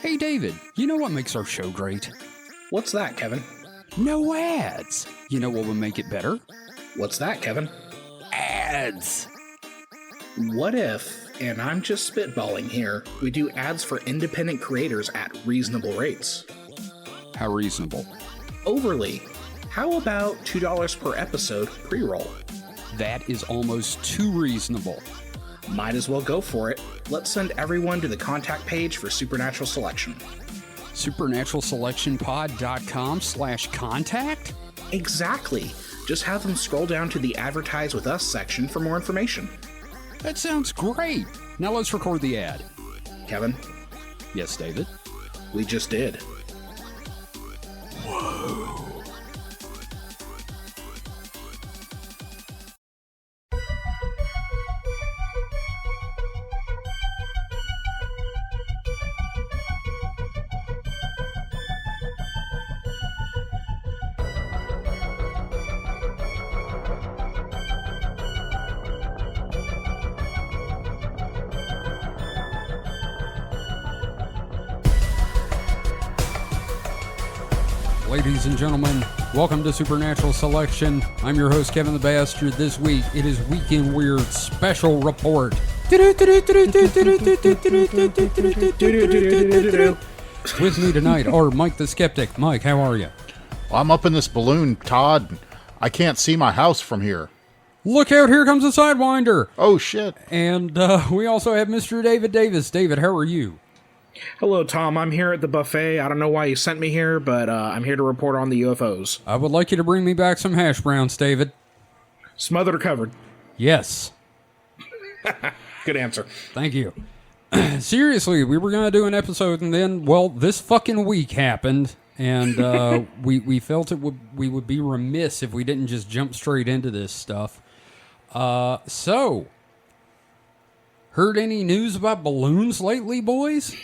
Hey, David, you know what makes our show great? What's that, Kevin? No ads. You know what would make it better? What's that, Kevin? Ads. What if, and I'm just spitballing here, we do ads for independent creators at reasonable rates? How reasonable? Overly. How about $2 per episode pre-roll? That is almost too reasonable. Might as well go for it. Let's send everyone to the contact page for Supernatural Selection. SupernaturalSelectionPod.com/contact? Exactly. Just have them scroll down to the Advertise With Us section for more information. That sounds great. Now let's record the ad. Kevin, Yes, David? we just did. Ladies and gentlemen, welcome to Supernatural Selection. I'm your host, Kevin the Bastard. This week, it is Weekend Weird Special Report. With me tonight are Mike the Skeptic. Mike, how are you? Well, I'm up in this balloon, Todd. I can't see my house from here. Look out, here comes a Sidewinder. Oh, shit. And we also have Mr. David Davis. David, how are you? Hello, Tom. I'm here at the buffet. I don't know why you sent me here, but I'm here to report on the UFOs. I would like you to bring me back some hash browns, David. Smothered or covered? Yes. Good answer. Thank you. Seriously, we were going to do an episode, and then, well, this fucking week happened, and we felt we would be remiss if we didn't just jump straight into this stuff. So, heard any news about balloons lately, boys?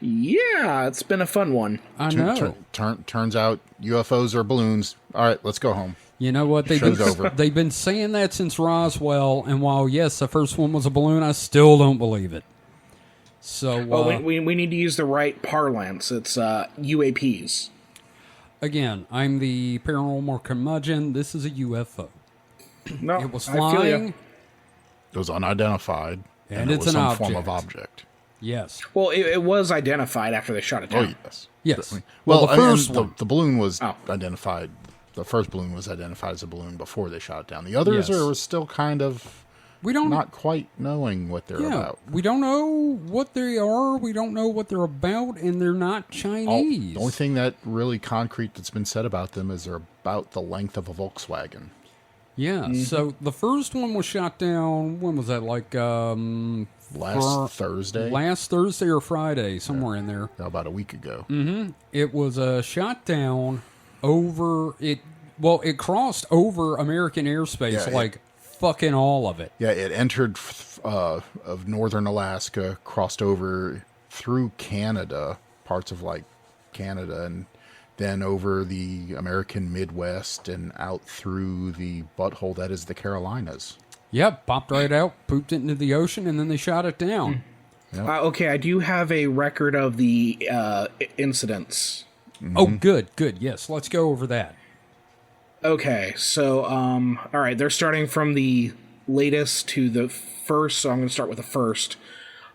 Yeah, it's been a fun one. I know. Turns out UFOs are balloons. All right, let's go home. You know what? Show's over. They've been saying that since Roswell, and while, yes, the first one was a balloon, I still don't believe it. So, we need to use the right parlance. It's UAPs. again, I'm the paranormal curmudgeon. This is a UFO. No, It was I feel flying. ya. It was unidentified, And it it's was an some form of object. object. Yes. Well, it was identified after they shot it Oh, down. yes. Yes. Certainly. Well, Well, the I mean, first one. the balloon was Oh. identified. The first balloon was identified as a balloon before they shot it down. The others Yes. are still kind of We don't not quite knowing what they're about. We don't know what they are. We don't know what they're about, and they're not Chinese. The only thing that really concrete that's been said about them is they're about the length of a Volkswagen. Yeah. So the first one was shot down. When was that? Like Last Thursday, last Thursday or Friday, somewhere in there. about a week ago. It was shot down over it. Well, it crossed over American airspace, Yeah, like fucking all of it. Yeah, it entered of northern Alaska, crossed over through Canada, parts of like Canada, and then over the American Midwest and out through the butthole that is the Carolinas. Yep, popped right out, pooped it into the ocean, and then they shot it down. Okay, I do have a record of the incidents. Oh, good. Yes, let's go over that. Okay, so, all right, they're starting from the latest to the first, so I'm going to start with the first.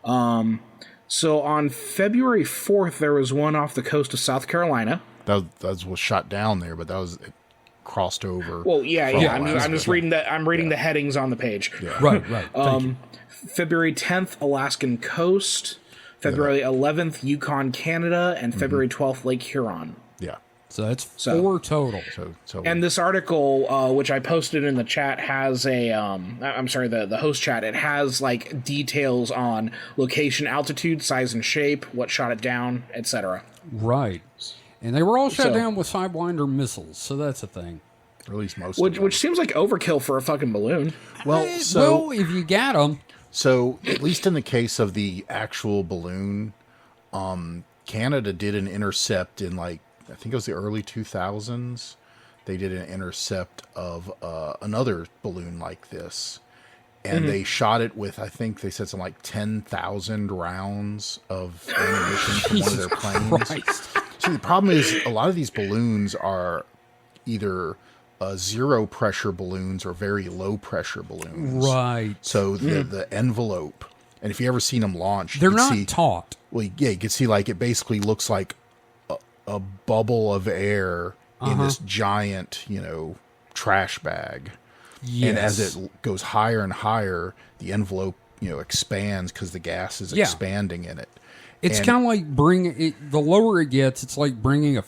So on February 4th, there was one off the coast of South Carolina. That was shot down there, but it crossed over. Well, yeah. I'm Alaska. just reading that. I'm reading the headings on the page. Right. Thank you. February 10th, Alaskan coast. February 11th, Yukon, Canada, and February 12th, Lake Huron. Yeah. So that's four total. So And this article, which I posted in the chat, has a, I'm sorry, the host chat, it has, like, details on location, altitude, size and shape, what shot it down, etc. Right. And they were all shot So- down with Sidewinder missiles, so that's a thing. at least most of them. Which seems like overkill for a fucking balloon. Well, Well, if you got them, So, at least in the case of the actual balloon, Canada did an intercept in I think it was the early 2000s. They did an intercept of another balloon like this. and they shot it with, I think they said something like 10,000 rounds of ammunition from one of their planes. Christ. See, the problem is a lot of these balloons are either zero pressure balloons or very low pressure balloons. Right. So the envelope, and if you ever seen them launch, They're you can not see, taut. well, yeah, you can see like it basically looks like a bubble of air in this giant, trash bag. Yes. And as it goes higher and higher, the envelope, expands because the gas is expanding in it. It's And- kind of like the lower it gets, it's like bringing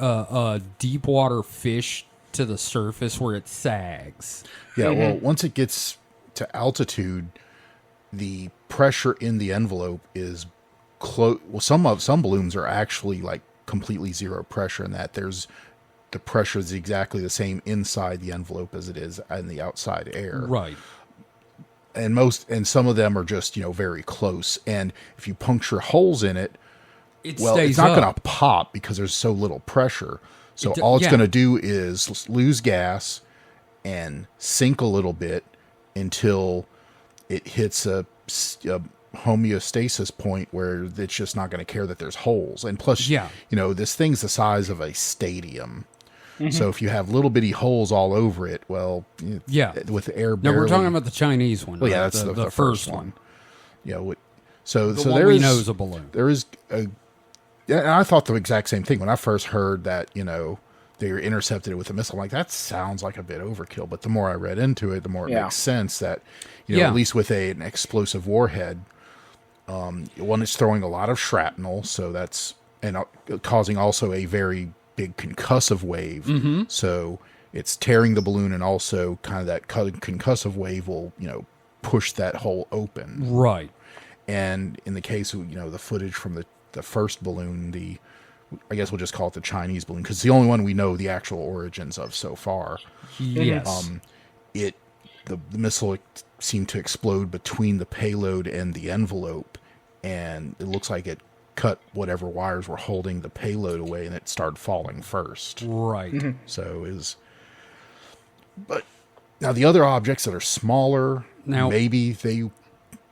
a deep water fish to the surface where it sags. Yeah, well, once it gets to altitude, the pressure in the envelope is close. Well, some balloons are actually like completely zero pressure, in that the pressure is exactly the same inside the envelope as it is in the outside air. Right. And some of them are just very close. And if you puncture holes in it, It well, stays it's not up. going to pop because there's so little pressure. So It- all it's yeah. going to do is lose gas and sink a little bit until it hits a homeostasis point where it's just not going to care that there's holes. And plus, Yeah. this thing's the size of a stadium. So if you have little bitty holes all over it, well, Yeah. with air No, barely. we're talking about the Chinese one. Well, yeah, right? that's the first one. So The so one there we is know is a balloon. there is a. Yeah, and I thought the exact same thing when I first heard that they were intercepted it with a missile. I'm like, that sounds like a bit overkill. But the more I read into it, the more it makes sense that Yeah. at least with an explosive warhead, one is throwing a lot of shrapnel, so that's causing also a very big concussive wave. Mm-hmm. So it's tearing the balloon, and also kind of that concussive wave will push that hole open. Right. And in the case of the footage from the first balloon, I guess we'll just call it the Chinese balloon because it's the only one we know the actual origins of so far. Yes. The missile seemed to explode between the payload and the envelope, and it looks like it cut whatever wires were holding the payload away, and it started falling first. Right. So but now the other objects that are smaller, Now- maybe they,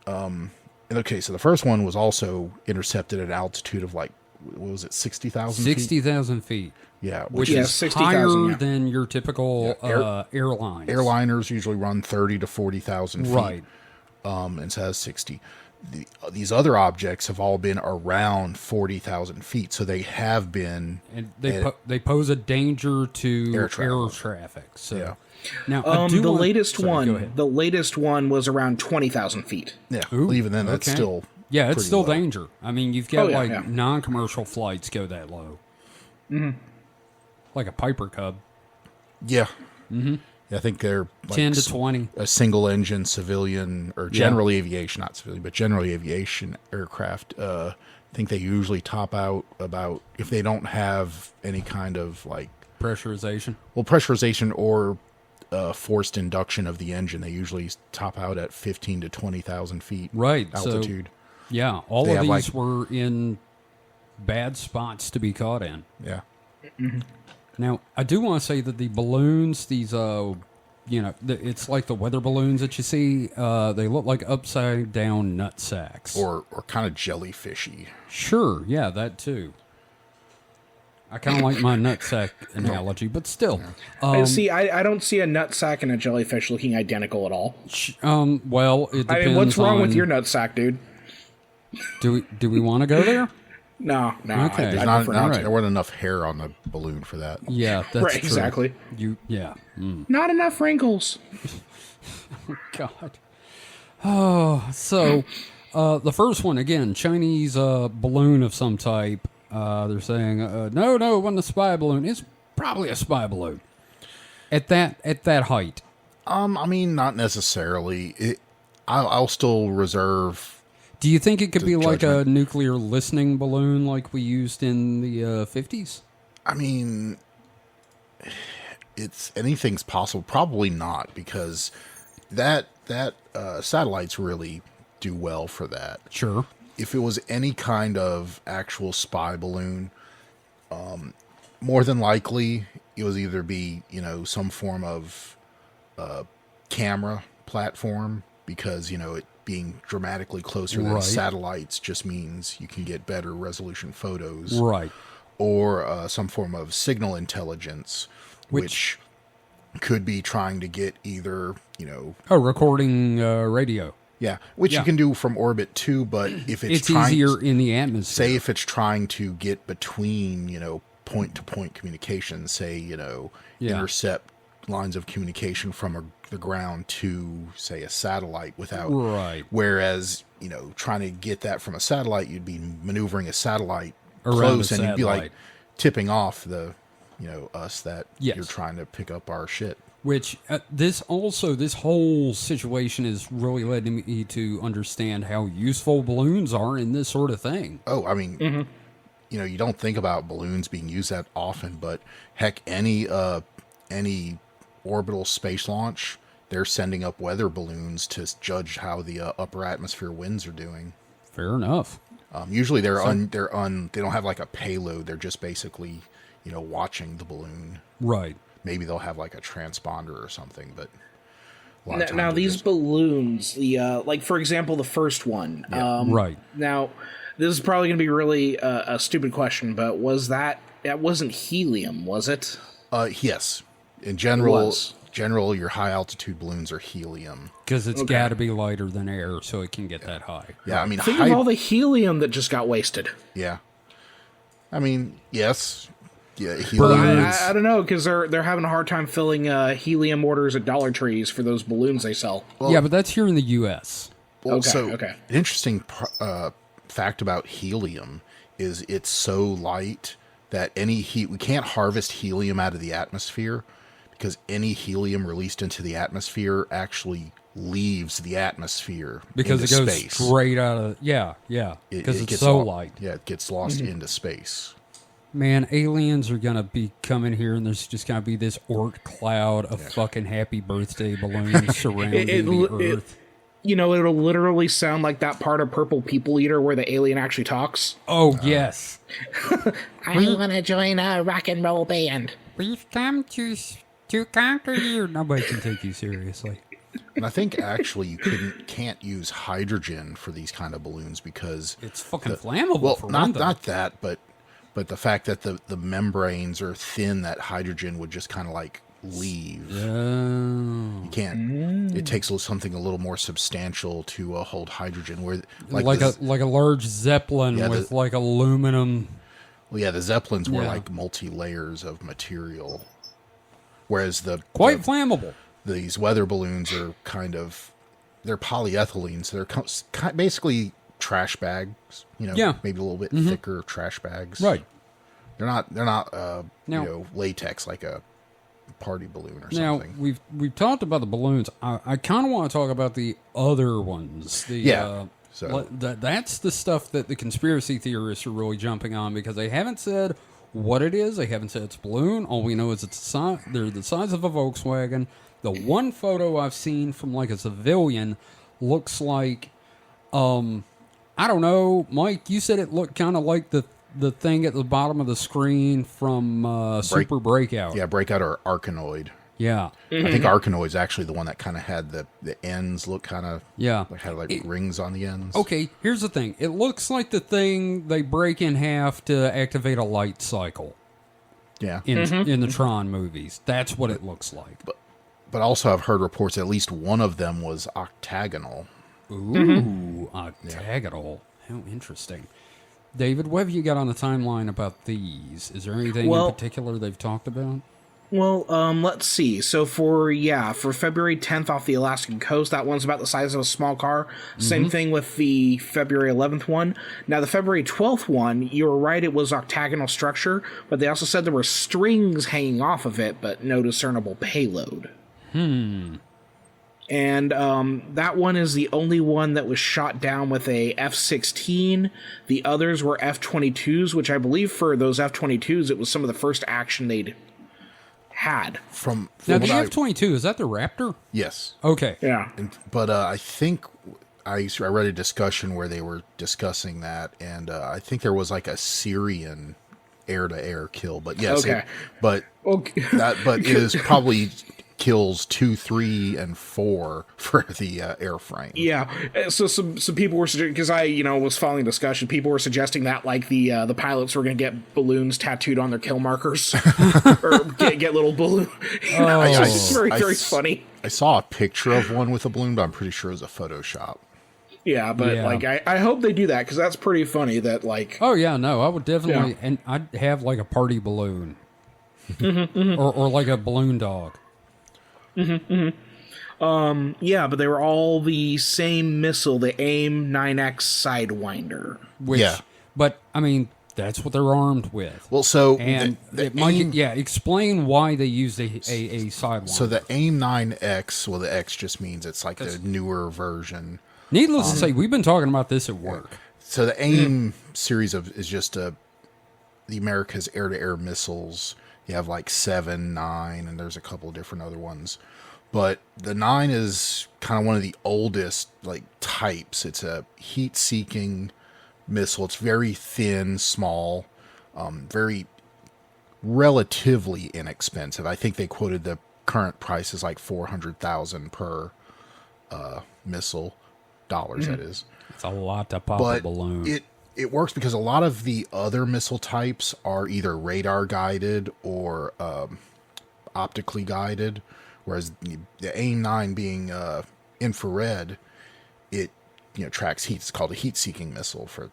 okay, so the first one was also intercepted at an altitude of like, what was it, 60,000 feet? 60,000 feet. Yeah, Which Yeah, is 60,000, higher yeah. than your typical airlines. airliners usually run 30 to 40,000 feet. Right. And it says 60. These other objects have all been around 40,000 feet, so they have been. And they pose a danger to Air air travel. traffic. So Yeah. now I do The want- latest sorry, go one, ahead. the latest one was around 20,000 feet. Yeah, Ooh, even then, that's okay. still. Yeah, it's pretty still low. danger. I mean, you've got Oh, yeah, like yeah. non-commercial flights go that low. Mm-hmm. Like a Piper Cub, Yeah. Mm-hmm. I think they're like 10 to 20. a single engine civilian or general aviation, not civilian, but generally aviation aircraft. I think they usually top out about, if they don't have any kind of like, Pressurization. well, pressurization or forced induction of the engine, they usually top out at 15 to 20,000 feet Right. altitude. So, yeah, all They of have, these were in bad spots to be caught in. Yeah. Now, I do want to say that the balloons, these, it's like the weather balloons that you see. They look like upside down nut sacks. Or kind of jellyfishy. Sure, yeah, that too. I kind of like my nutsack analogy, but still. See, I don't see a nutsack and a jellyfish looking identical at all. Well, it depends. I mean, what's wrong with on- your nutsack, dude? Do we want to go there? No. Okay. I There's not, prefer not there to. weren't enough hair on the balloon for that. Yeah, that's Right, true. exactly. Yeah. Not enough wrinkles. God. Oh, so the first one again, Chinese balloon of some type. They're saying no, it wasn't a spy balloon. It's probably a spy balloon at that height. I mean, not necessarily. I'll still reserve. Do you think it could be like a judgment. nuclear listening balloon like we used in the 50s? I mean, anything's possible. Probably not, because that satellites really do well for that. Sure. If it was any kind of actual spy balloon, more than likely it was either be some form of camera platform because, it being dramatically closer than Right. satellites just means you can get better resolution photos. Right. Or some form of signal intelligence, which could be trying to get either, Oh, recording radio. which Yeah. you can do from orbit too, but if it's It's trying, easier in the atmosphere. say if it's trying to get between, point-to-point communication, say, Yeah. intercept lines of communication from the ground to, say, a satellite without, Right. whereas, trying to get that from a satellite, you'd be maneuvering a satellite Around close, a and you'd be like satellite. tipping off the, us that Yes. you're trying to pick up our shit. Which this whole situation is really letting me to understand how useful balloons are in this sort of thing. Oh, I mean, you don't think about balloons being used that often, but heck, any orbital space launch, they're sending up weather balloons to judge how the upper atmosphere winds are doing. Fair enough. Usually they don't have like a payload. They're just basically, watching the balloon. Right. Maybe they'll have like a transponder or something, but a lot of Now, times now they're these just- balloons, the like for example, the first one. Right. Now, this is probably going to be really a stupid question, but that wasn't helium, was it? yes, in general, was. your high altitude balloons are helium. Because it's Okay. got to be lighter than air so it can get that high. Yeah, I mean, Think of all the helium that just got wasted. yeah, I mean, yes, yeah, But helium. I don't know because they're having a hard time filling helium orders at Dollar Trees for those balloons they sell. Yeah, but that's here in the U.S. Well, Okay, so okay. an interesting fact about helium is it's so light that we can't harvest helium out of the atmosphere because any helium released into the atmosphere actually leaves the atmosphere Because it into goes space. straight out of... Yeah. Because it's gets so lo- light. Yeah, it gets lost into space. Man, aliens are going to be coming here and there's just going to be this orc cloud of fucking happy birthday balloons surrounding the Earth. It'll literally sound like that part of Purple People Eater where the alien actually talks. Oh, yes. I want to join a rock and roll band. We've come to conquer you. Nobody can take you seriously. And I think actually you can't use hydrogen for these kind of balloons because It's fucking flammable well, for one not thing. not that, but the fact that the membranes are thin, that hydrogen would just kind of like leave. Oh. You can't. It takes something a little more substantial to hold hydrogen. Where Like this- a large Zeppelin Yeah, with like aluminum. well, yeah, the Zeppelins were Yeah. like multi layers of material, whereas Quite flammable. these weather balloons are they're polyethylene, so they're basically trash bags. Yeah. Maybe a little bit thicker trash bags. Right. They're not Now- latex like a party balloon or Now, something. we've talked about the balloons. I kind of want to talk about the other ones. So- That's the stuff that the conspiracy theorists are really jumping on because they haven't said what it is. They haven't said it's a balloon. All we know is they're the size of a Volkswagen. The one photo I've seen from like a civilian looks like, I don't know, Mike, you said it looked kind of like the thing at the bottom of the screen from Super Breakout. Yeah, Breakout or Arkanoid. Yeah. I think Arkanoid's actually the one that kind of had the ends look kind of Yeah. like had like rings on the ends. Okay, here's the thing. It looks like the thing they break in half to activate a light cycle Yeah, in the Tron movies. That's what it looks like. but also I've heard reports at least one of them was octagonal. Ooh, octagonal. How interesting. David, what have you got on the timeline about these? Is there anything Well- in particular they've talked about? Well, let's see. So for February 10th off the Alaskan coast, that one's about the size of a small car. Same thing with the February 11th one. Now, the February 12th one, you were right, it was octagonal structure, but they also said there were strings hanging off of it, but no discernible payload. And that one is the only one that was shot down with a F-16. The others were F-22s, which I believe for those F-22s, it was some of the first action they'd had. From Now, the what I- F-22, is that the Raptor? yes, Okay. Yeah. but I think I read a discussion where they were discussing that, and I think there was like a Syrian air-to-air kill. But yes, Okay. but Okay. it is probably kills 2, 3, and 4 for the airframe. Yeah, so some people were suggesting, because I was following discussion, people were suggesting that like the pilots were going to get balloons tattooed on their kill markers or get little balloon. It's very funny. I saw a picture of one with a balloon, but I'm pretty sure it was a Photoshop. Yeah, but like I hope they do that, because that's pretty funny. That like I would definitely, and I'd have like a party balloon, or like a balloon dog. Yeah, but they were all the same missile, the AIM-9X Sidewinder. But I mean, that's what they're armed with. Well, so and explain why they used a Sidewinder. So the AIM-9X, well, the X just means it's like the newer version. Needless to say, we've been talking about this at work. So the AIM series is just the America's air-to-air missiles. You have like 7, 9, and there's a couple of different other ones. But the 9 is kind of one of the oldest like types. It's a heat-seeking missile. It's very thin, small, very relatively inexpensive. I think they quoted the current price is like $400,000 per missile, dollars that is. It's a lot to pop a balloon. It works because a lot of the other missile types are either radar guided or optically guided, whereas the AIM-9 being infrared, it tracks heat. It's called a heat-seeking missile for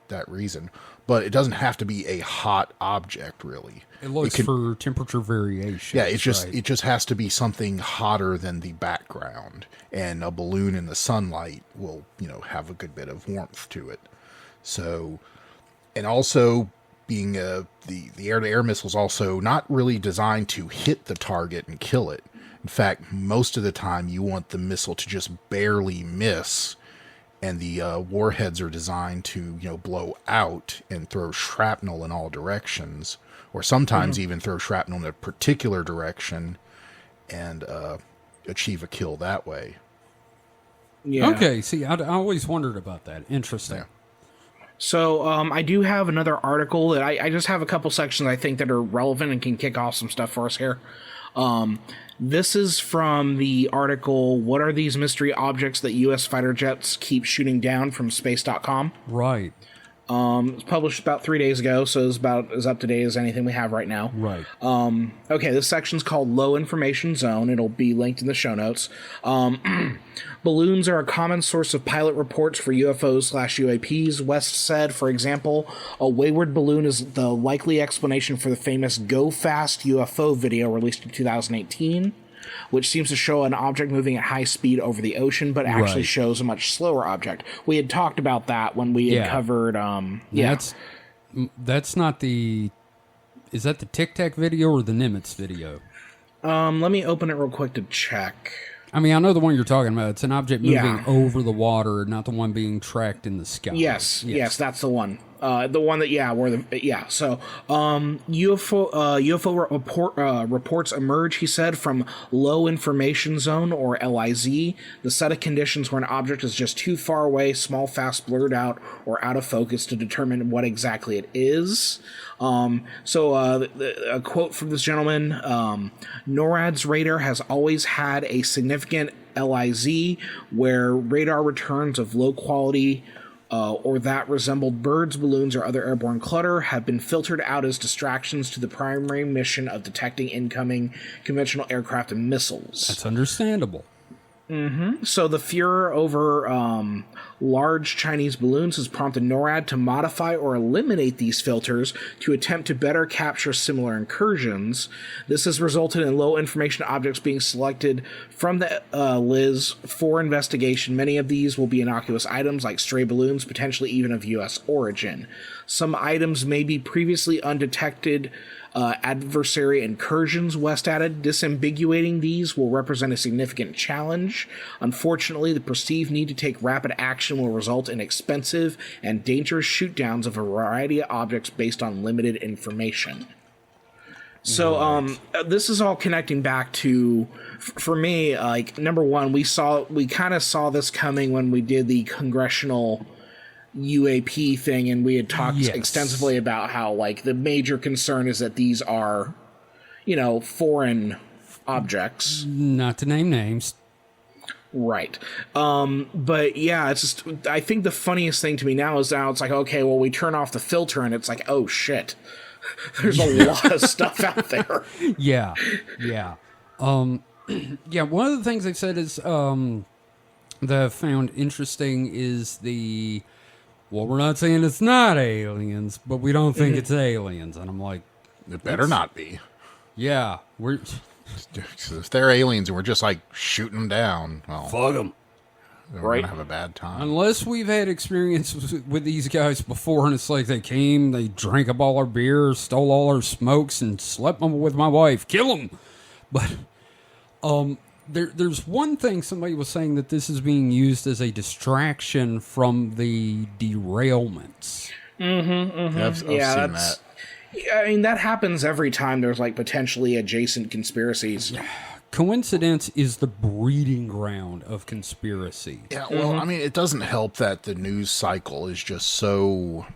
that reason. But it doesn't have to be a hot object, really. It looks for temperature variation. Yeah, it just has to be something hotter than the background, and a balloon in the sunlight will have a good bit of warmth to it. So, and also being the air-to-air missile is also not really designed to hit the target and kill it. In fact, most of the time you want the missile to just barely miss, and the warheads are designed to blow out and throw shrapnel in all directions, or sometimes even throw shrapnel in a particular direction and achieve a kill that way. Yeah. Okay, see, I always wondered about that. Interesting. Yeah. So I do have another article that I just have a couple sections I think that are relevant and can kick off some stuff for us here. This is from the article, What Are These Mystery Objects That U.S. Fighter Jets Keep Shooting Down, from space.com. Right. It's published about 3 days ago, so it's about as up to date as anything we have right now. Right. Okay, this section's called Low Information Zone. It'll be linked in the show notes. Balloons are a common source of pilot reports for UFOs/UAPs. West said, for example, a wayward balloon is the likely explanation for the famous Go Fast UFO video released in 2018, which seems to show an object moving at high speed over the ocean, but actually shows a much slower object. We had talked about that when we had covered... That's not the... Is that the Tic Tac video or the Nimitz video? Let me open it real quick to check. I mean, I know the one you're talking about. It's an object moving over the water, not the one being tracked in the sky. Yes, that's the one. The one that, So, UFO reports emerge, he said, from low information zone, or LIZ, the set of conditions where an object is just too far away, small, fast, blurred out, or out of focus to determine what exactly it is. A quote from this gentleman, NORAD's radar has always had a significant LIZ where radar returns of low quality or that resembled birds, balloons, or other airborne clutter have been filtered out as distractions to the primary mission of detecting incoming conventional aircraft and missiles. That's understandable. So the furor over large Chinese balloons has prompted NORAD to modify or eliminate these filters to attempt to better capture similar incursions. This has resulted in low information objects being selected from the LIZ for investigation. Many of these will be innocuous items like stray balloons, potentially even of U.S. origin. Some items may be previously undetected adversary incursions, West added. Disambiguating these will represent a significant challenge. Unfortunately, the perceived need to take rapid action will result in expensive and dangerous shootdowns of a variety of objects based on limited information. So, this is all connecting back to, for me, like, number one, we kind of saw this coming when we did the congressional UAP thing, and we had talked extensively about how, like, the major concern is that these are, foreign objects. Not to name names. Right. But yeah, it's just, I think the funniest thing to me now is now it's like, okay, well, we turn off the filter and it's like, oh shit. There's a lot of stuff out there. Yeah. Yeah. Yeah, one of the things they said is that I found interesting is well, we're not saying it's not aliens, but we don't think it's aliens. And I'm like, It better not be. yeah, If they're aliens and we're just like shooting them down, well, fuck them. we're Right. gonna have a bad time. Unless we've had experience with these guys before, and it's like they came, they drank up all our beer, stole all our smokes, and slept with my wife. Kill them. But there's one thing somebody was saying that this is being used as a distraction from the derailments. I've seen that. I mean, that happens every time there's like potentially adjacent conspiracies. Coincidence is the breeding ground of conspiracy. Yeah, well, I mean, it doesn't help that the news cycle is just so.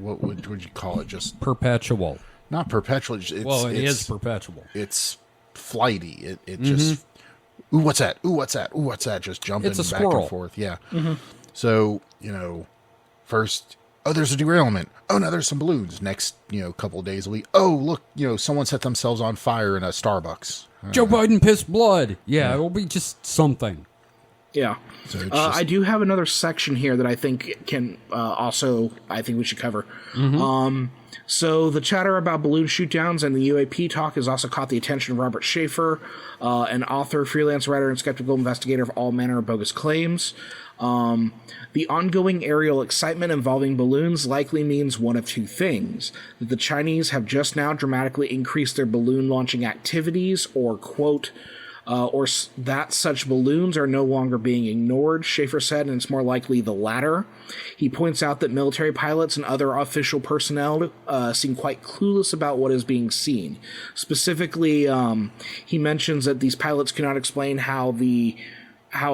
What would you call it? Just Perpetual. not perpetual. It is perpetual. It's flighty. It just. Ooh, what's that? Ooh, what's that? Ooh, what's that? Just jumping It's a back squirrel. and forth. Yeah. So first. Oh, there's a derailment. Oh, now there's some balloons. Next, couple of days will be, oh, look, someone set themselves on fire in a Starbucks. Joe Biden pissed blood. Yeah, it will be just something. Yeah. So it's just, I do have another section here that I think can I think we should cover. So the chatter about balloon shootdowns and the UAP talk has also caught the attention of Robert Schaefer, an author, freelance writer, and skeptical investigator of all manner of bogus claims. The ongoing aerial excitement involving balloons likely means one of two things: that the Chinese have just now dramatically increased their balloon launching activities, or, quote, that such balloons are no longer being ignored, Schaefer said, and it's more likely the latter. He points out that military pilots and other official personnel seem quite clueless about what is being seen. Specifically, he mentions that these pilots cannot explain how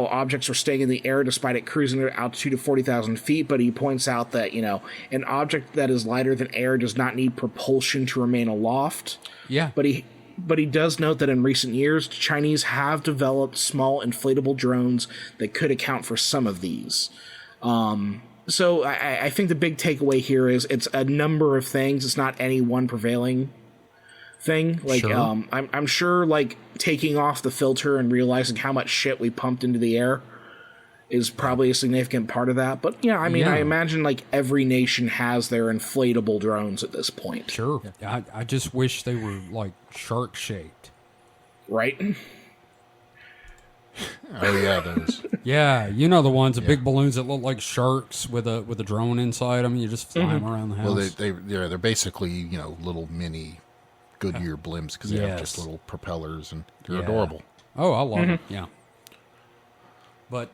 objects are staying in the air despite it cruising at an altitude of 40,000 feet, but he points out that, an object that is lighter than air does not need propulsion to remain aloft. Yeah. But he does note that in recent years, Chinese have developed small inflatable drones that could account for some of these. So I think the big takeaway here is it's a number of things. It's not any one prevailing thing. Like, Sure. I'm sure, like, taking off the filter and realizing how much shit we pumped into the air is probably a significant part of that. But, I mean, I imagine, like, every nation has their inflatable drones at this point. Sure. I just wish they were, like, shark-shaped. Right? oh yeah, those. Yeah, the ones, the big balloons that look like sharks with a drone inside them. You just fly them around the house. Well, they're basically little mini Goodyear blimps because they have just little propellers and they're adorable. Oh, I love it. Yeah. But,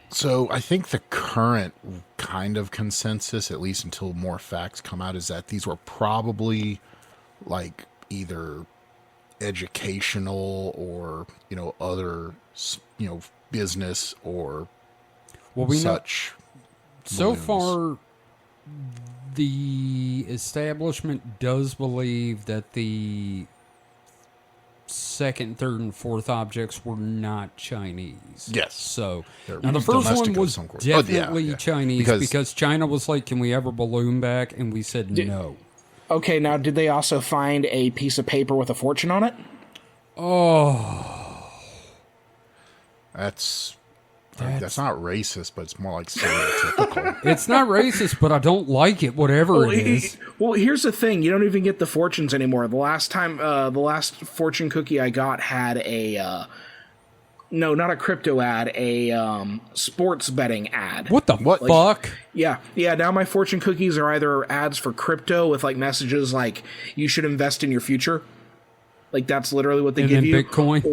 So I think the current kind of consensus, at least until more facts come out, is that these were probably like either educational or other business or we such. So balloons. far, the establishment does believe that the second, third, and fourth objects were not Chinese. Yes. So They're now the first one domestic of was some sort. definitely yeah. Chinese because China was like, "Can we have a balloon back?" And we said no. Okay, now, did they also find a piece of paper with a fortune on it? Oh, That's not racist, but it's more like stereotypical. it's not racist, but I don't like it. Whatever it is. Well, here's the thing: you don't even get the fortunes anymore. The last fortune cookie I got had a no, not a crypto ad, a sports betting ad. What the fuck? Yeah. Now my fortune cookies are either ads for crypto with like messages like you should invest in your future, like that's literally what they And give then you. Bitcoin?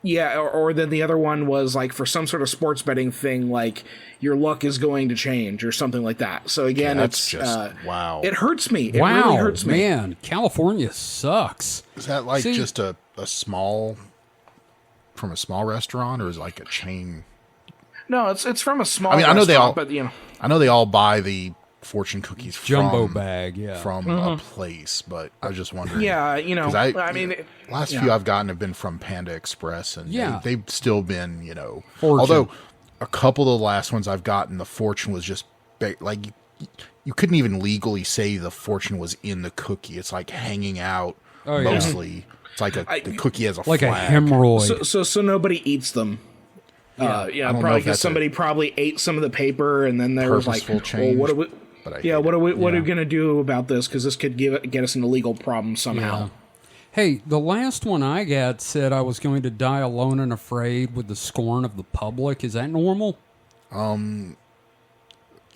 Or then the other one was like for some sort of sports betting thing, like your luck is going to change or something like that. So again, That's it's just wow. It hurts me. It Wow, really hurts me. man, California sucks. Is that like See- just a small from a small restaurant, or is it like a chain? No, it's from a small. I mean, I know they all. but I know they all buy the fortune cookies Jumbo from, bag, yeah. from a place, but I was just wondering. Yeah, you know, 'cause I mean, last few I've gotten have been from Panda Express, and Yeah. they've still been, you know, Fortune. although a couple of the last ones I've gotten, the fortune was just like you couldn't even legally say the fortune was in the cookie. It's like hanging out Oh, yeah. mostly. It's like the cookie has a like a flag. hemorrhoid. so nobody eats them. Yeah, I don't know probably if because that's somebody probably ate some of the paper, and then there was like, purposeful well, change, what are we? but I Yeah, hate what are we? What are Yeah. we gonna do about this? Because this could get us into legal problems somehow. Yeah. Hey, the last one I got said I was going to die alone and afraid with the scorn of the public. Is that normal?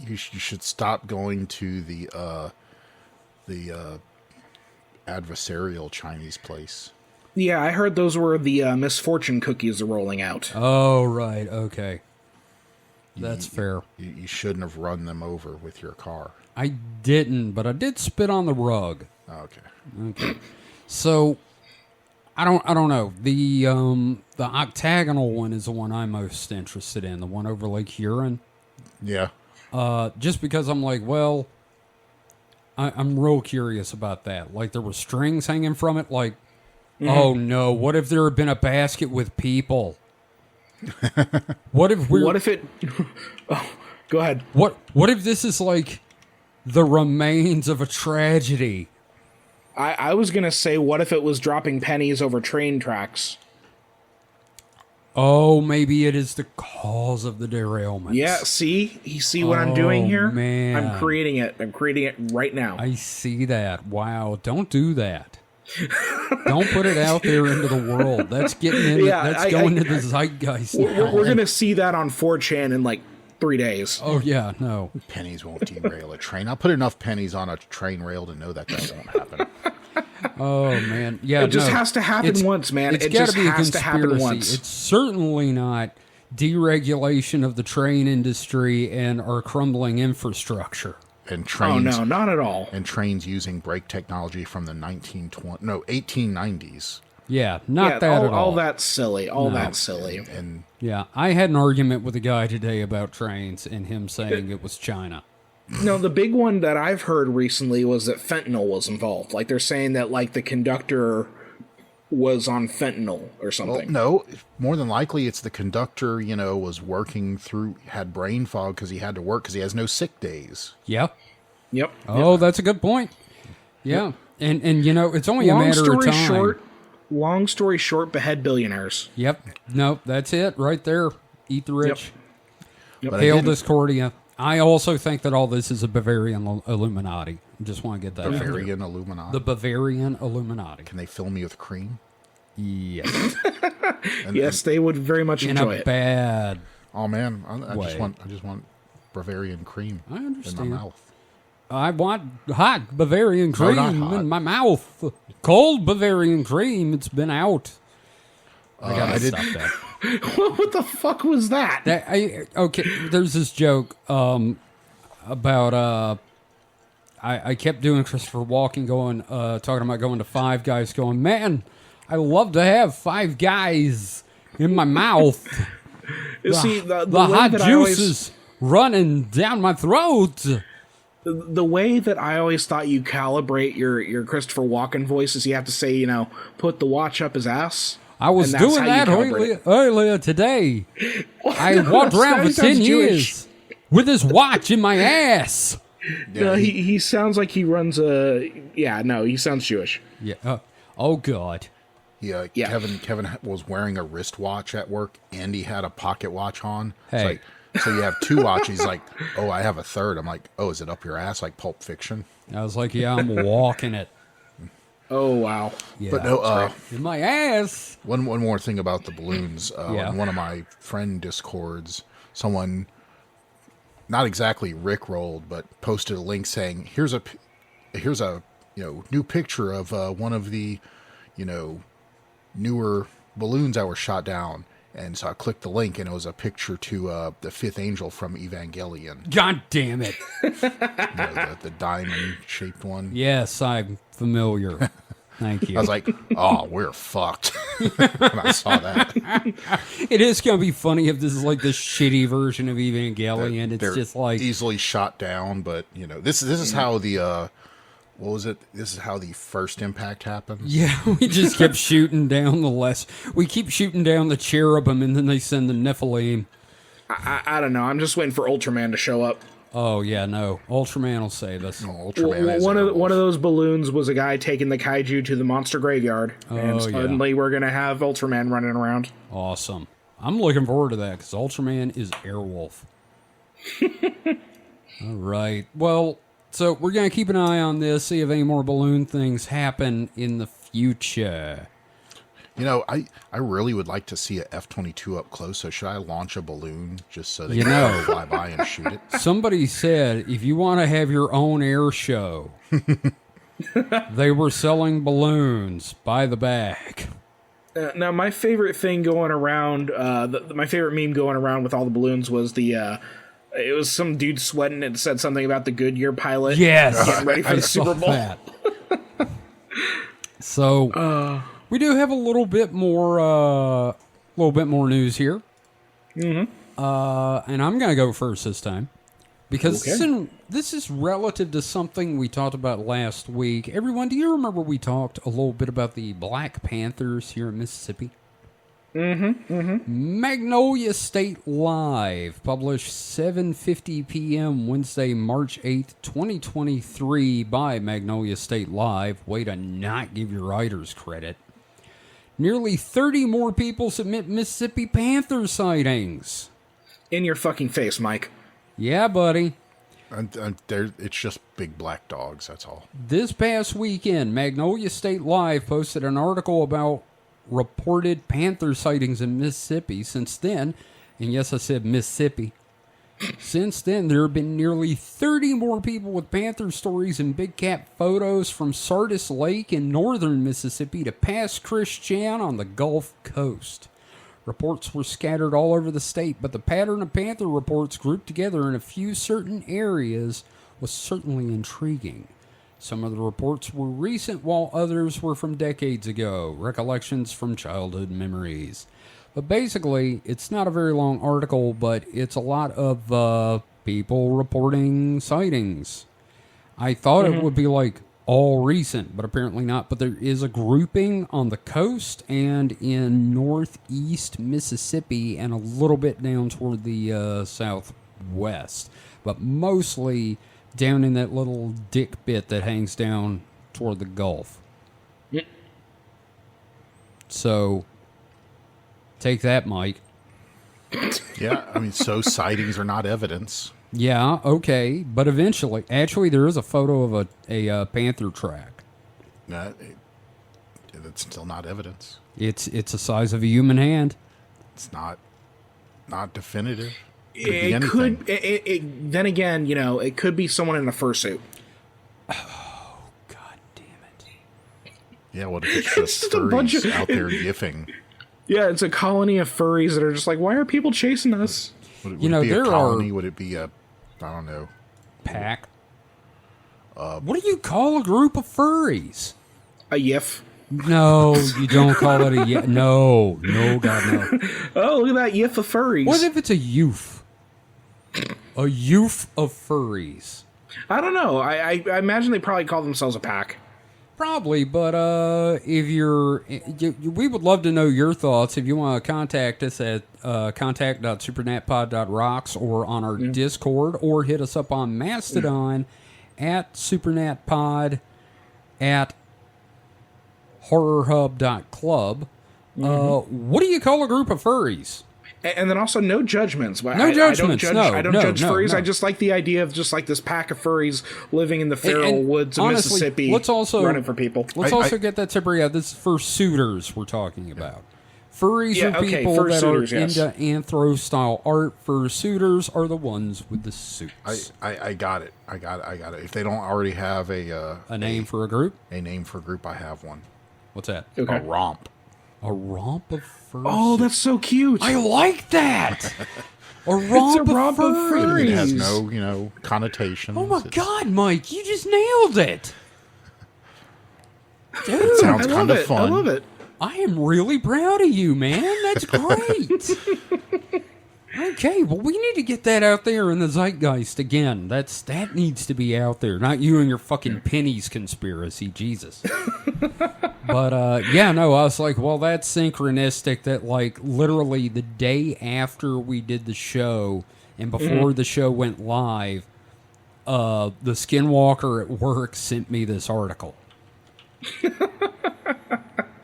You should stop going to the adversarial Chinese place. Yeah, I heard those were the misfortune cookies are rolling out. Oh, right. Okay. That's fair. You shouldn't have run them over with your car. I didn't, but I did spit on the rug. Okay. So I don't know. The octagonal one is the one I'm most interested in, the one over Lake Huron. Yeah. Just because I'm like, well, I'm real curious about that. Like there were strings hanging from it. Like, oh no, what if there had been a basket with people? What if we? What if it? Oh, go ahead. What if this is like the remains of a tragedy? I was gonna say, what if it was dropping pennies over train tracks? Oh, maybe it is the cause of the derailment. Yeah, see? You see what I'm doing here? Man. I'm creating it. I'm creating it right now. I see that. Wow, don't do that. Don't put it out there into the world. That's getting in. Yeah, that's going to the zeitgeist. now. We're gonna see that on 4chan in like 3 days. Oh yeah, no. Pennies won't derail a train. I'll put enough pennies on a train rail to know that won't happen. Oh man, yeah. It just no. has to happen once, man. It's It gotta just be a has to happen conspiracy. once. It's certainly not deregulation of the train industry and our crumbling infrastructure. And Oh trains, no, not at all. and trains using brake technology from the 1890s. Yeah, not Yeah, that at all. all that's silly. All that's silly. And Yeah, I had an argument with a guy today about trains and him saying it was China. No, the big one that I've heard recently was that fentanyl was involved. Like they're saying that like the conductor was on fentanyl or well, something. no, more than likely it's the conductor, was working through, had brain fog because he had to work because he has no sick days. Yeah. Yep. Oh, that's a good point. Yeah. And it's only a matter of time. Long story short, behead billionaires. Yep. Nope, that's it right there. Eat the rich. Yep. But Hail again, Discordia. I also think that all this is a Bavarian Illuminati. I just want to get that out there. Bavarian Illuminati. The Bavarian Illuminati. Can they fill me with cream? Yes. Yes, they would very much In enjoy a it. bad... Oh man, I Way. just want Bavarian cream I in understand. my mouth. I want hot Bavarian cream not hot. in my mouth. Cold Bavarian cream. It's been out. I gotta I did- stop that. What the fuck was that? Okay, there's this joke about I kept doing Christopher Walken talking about going to Five Guys, going, man, I love to have Five Guys in my mouth. See, The way hot that I always- juices running down my throat. the way that I always thought you calibrate your Christopher Walken voice is you have to say, put the watch up his ass. I was And that's doing how you that calibrate earlier today. I No, walked around he for sounds 10 Jewish. years with this watch in my ass. No, he sounds like he runs a. Yeah, no, he sounds Jewish. Yeah. Oh, God. Yeah, Yeah. Kevin was wearing a wristwatch at work, and he had a pocket watch on. It's Hey. like, so you have two watches. He's like, oh, I have a third. I'm like, oh, is it up your ass like Pulp Fiction? I was like, yeah, I'm walking it. Oh wow. Yeah. But no, in my ass. one more thing about the balloons. Yeah. On one of my friend discords, someone, not exactly rickrolled, but posted a link saying, here's a new picture of one of the newer balloons that were shot down. And so I clicked the link, and it was a picture to the fifth angel from Evangelion, God damn it. the diamond-shaped one. Yes, I'm familiar. Thank you. I was like, oh, we're fucked. when I saw that. It is going to be funny if this is like the shitty version of Evangelion. It's They're just like easily shot down, but this is how the what was it? This is how the first impact happens. yeah, we just kept shooting down we keep shooting down the cherubim, and then they send the Nephilim. I don't know. I'm just waiting for Ultraman to show up. Oh yeah, no, Ultraman will save us. No, Ultraman is One of Airwolf. those balloons was a guy taking the kaiju to the monster graveyard, and suddenly we're gonna have Ultraman running around. Awesome. I'm looking forward to that because Ultraman is Airwolf. All right. Well, so we're going to keep an eye on this, see if any more balloon things happen in the future. I really would like to see a F-22 up close. So should I launch a balloon just so they You can know. fly by and shoot it? Somebody said if you want to have your own air show, they were selling balloons by the bag. Now, my favorite thing going around, my favorite meme going around with all the balloons was it was some dude sweating and said something about the Goodyear pilot. Yes, getting ready for I the saw Super Bowl. that. So we do have a little bit more news here. Mm-hmm. And I'm going to go first this time because this is relative to something we talked about last week. Everyone, do you remember we talked a little bit about the Black Panthers here in Mississippi? Mm-hmm. Mm-hmm. Magnolia State Live, published 7:50 p.m. Wednesday, March 8th, 2023 by Magnolia State Live. Way to not give your writers credit. Nearly 30 more people submit Mississippi Panther sightings. In your fucking face, Mike. Yeah, buddy. It's just big black dogs, that's all. This past weekend, Magnolia State Live posted an article about reported panther sightings in Mississippi. Since then, and yes, I said Mississippi. Since then, there have been nearly 30 more people with panther stories and big cat photos from Sardis Lake in northern Mississippi to Pass Christian on the Gulf Coast. Reports were scattered all over the state, but the pattern of panther reports grouped together in a few certain areas was certainly intriguing. Some of the reports were recent, while others were from decades ago, recollections from childhood memories. But basically, it's not a very long article, but it's a lot of people reporting sightings. I thought it would be like all recent, but apparently not. But there is a grouping on the coast and in northeast Mississippi and a little bit down toward the southwest. But mostly down in that little dick bit that hangs down toward the Gulf. Yep. So, take that, Mike. Yeah, I mean, so sightings are not evidence. Yeah, okay, but eventually, actually, there is a photo of a panther track. It's still not evidence. It's the size of a human hand. It's not definitive. It could. Then again, it could be someone in a fursuit. Oh, God damn it! Yeah, what if it's just just a bunch furries of- out there yiffing? Yeah, it's a colony of furries that are just like, why are people chasing us? Would it You know, be a there colony? are- Would it be a, I don't know. Pack. What do you call a group of furries? A yiff. No, you don't call it a no, God, no. Oh, look at that yiff of furries. What if it's a youth? A youth of furries. I don't know. I imagine they probably call themselves a pack. Probably, but if we would love to know your thoughts. If you want to contact us at contact.supernatpod.rocks or on our Discord, or hit us up on Mastodon at supernatpod at horrorhub.club. What do you call a group of furries? And then also no judgments. No judgments, I don't judge no, furries. no. I just like the idea of just like this pack of furries living in the feral And woods of honestly, Mississippi, let's also running for people. Let's I- also get that separate out. This is for suitors we're talking about. Furries Yeah, are okay, people fursuiters, that are yes. into anthro-style art. Fursuiters are the ones with the suits. I got it. I got it. If they don't already have A name for a group? a name for a group, I have one. What's that? Okay. A romp. A romp of furries. Oh, that's so cute. I like that. A romp, romp of furries. It has no, connotations. Oh my It's- God, Mike! You just nailed it. Dude, Sounds I love kind of it. fun. I love it. I am really proud of you, man. That's great. Okay, well, we need to get that out there in the zeitgeist again. That needs to be out there, not you and your fucking pennies conspiracy, Jesus. But yeah, no, I was like, well, that's synchronistic. That like literally the day after we did the show and before the show went live, the Skinwalker at work sent me this article.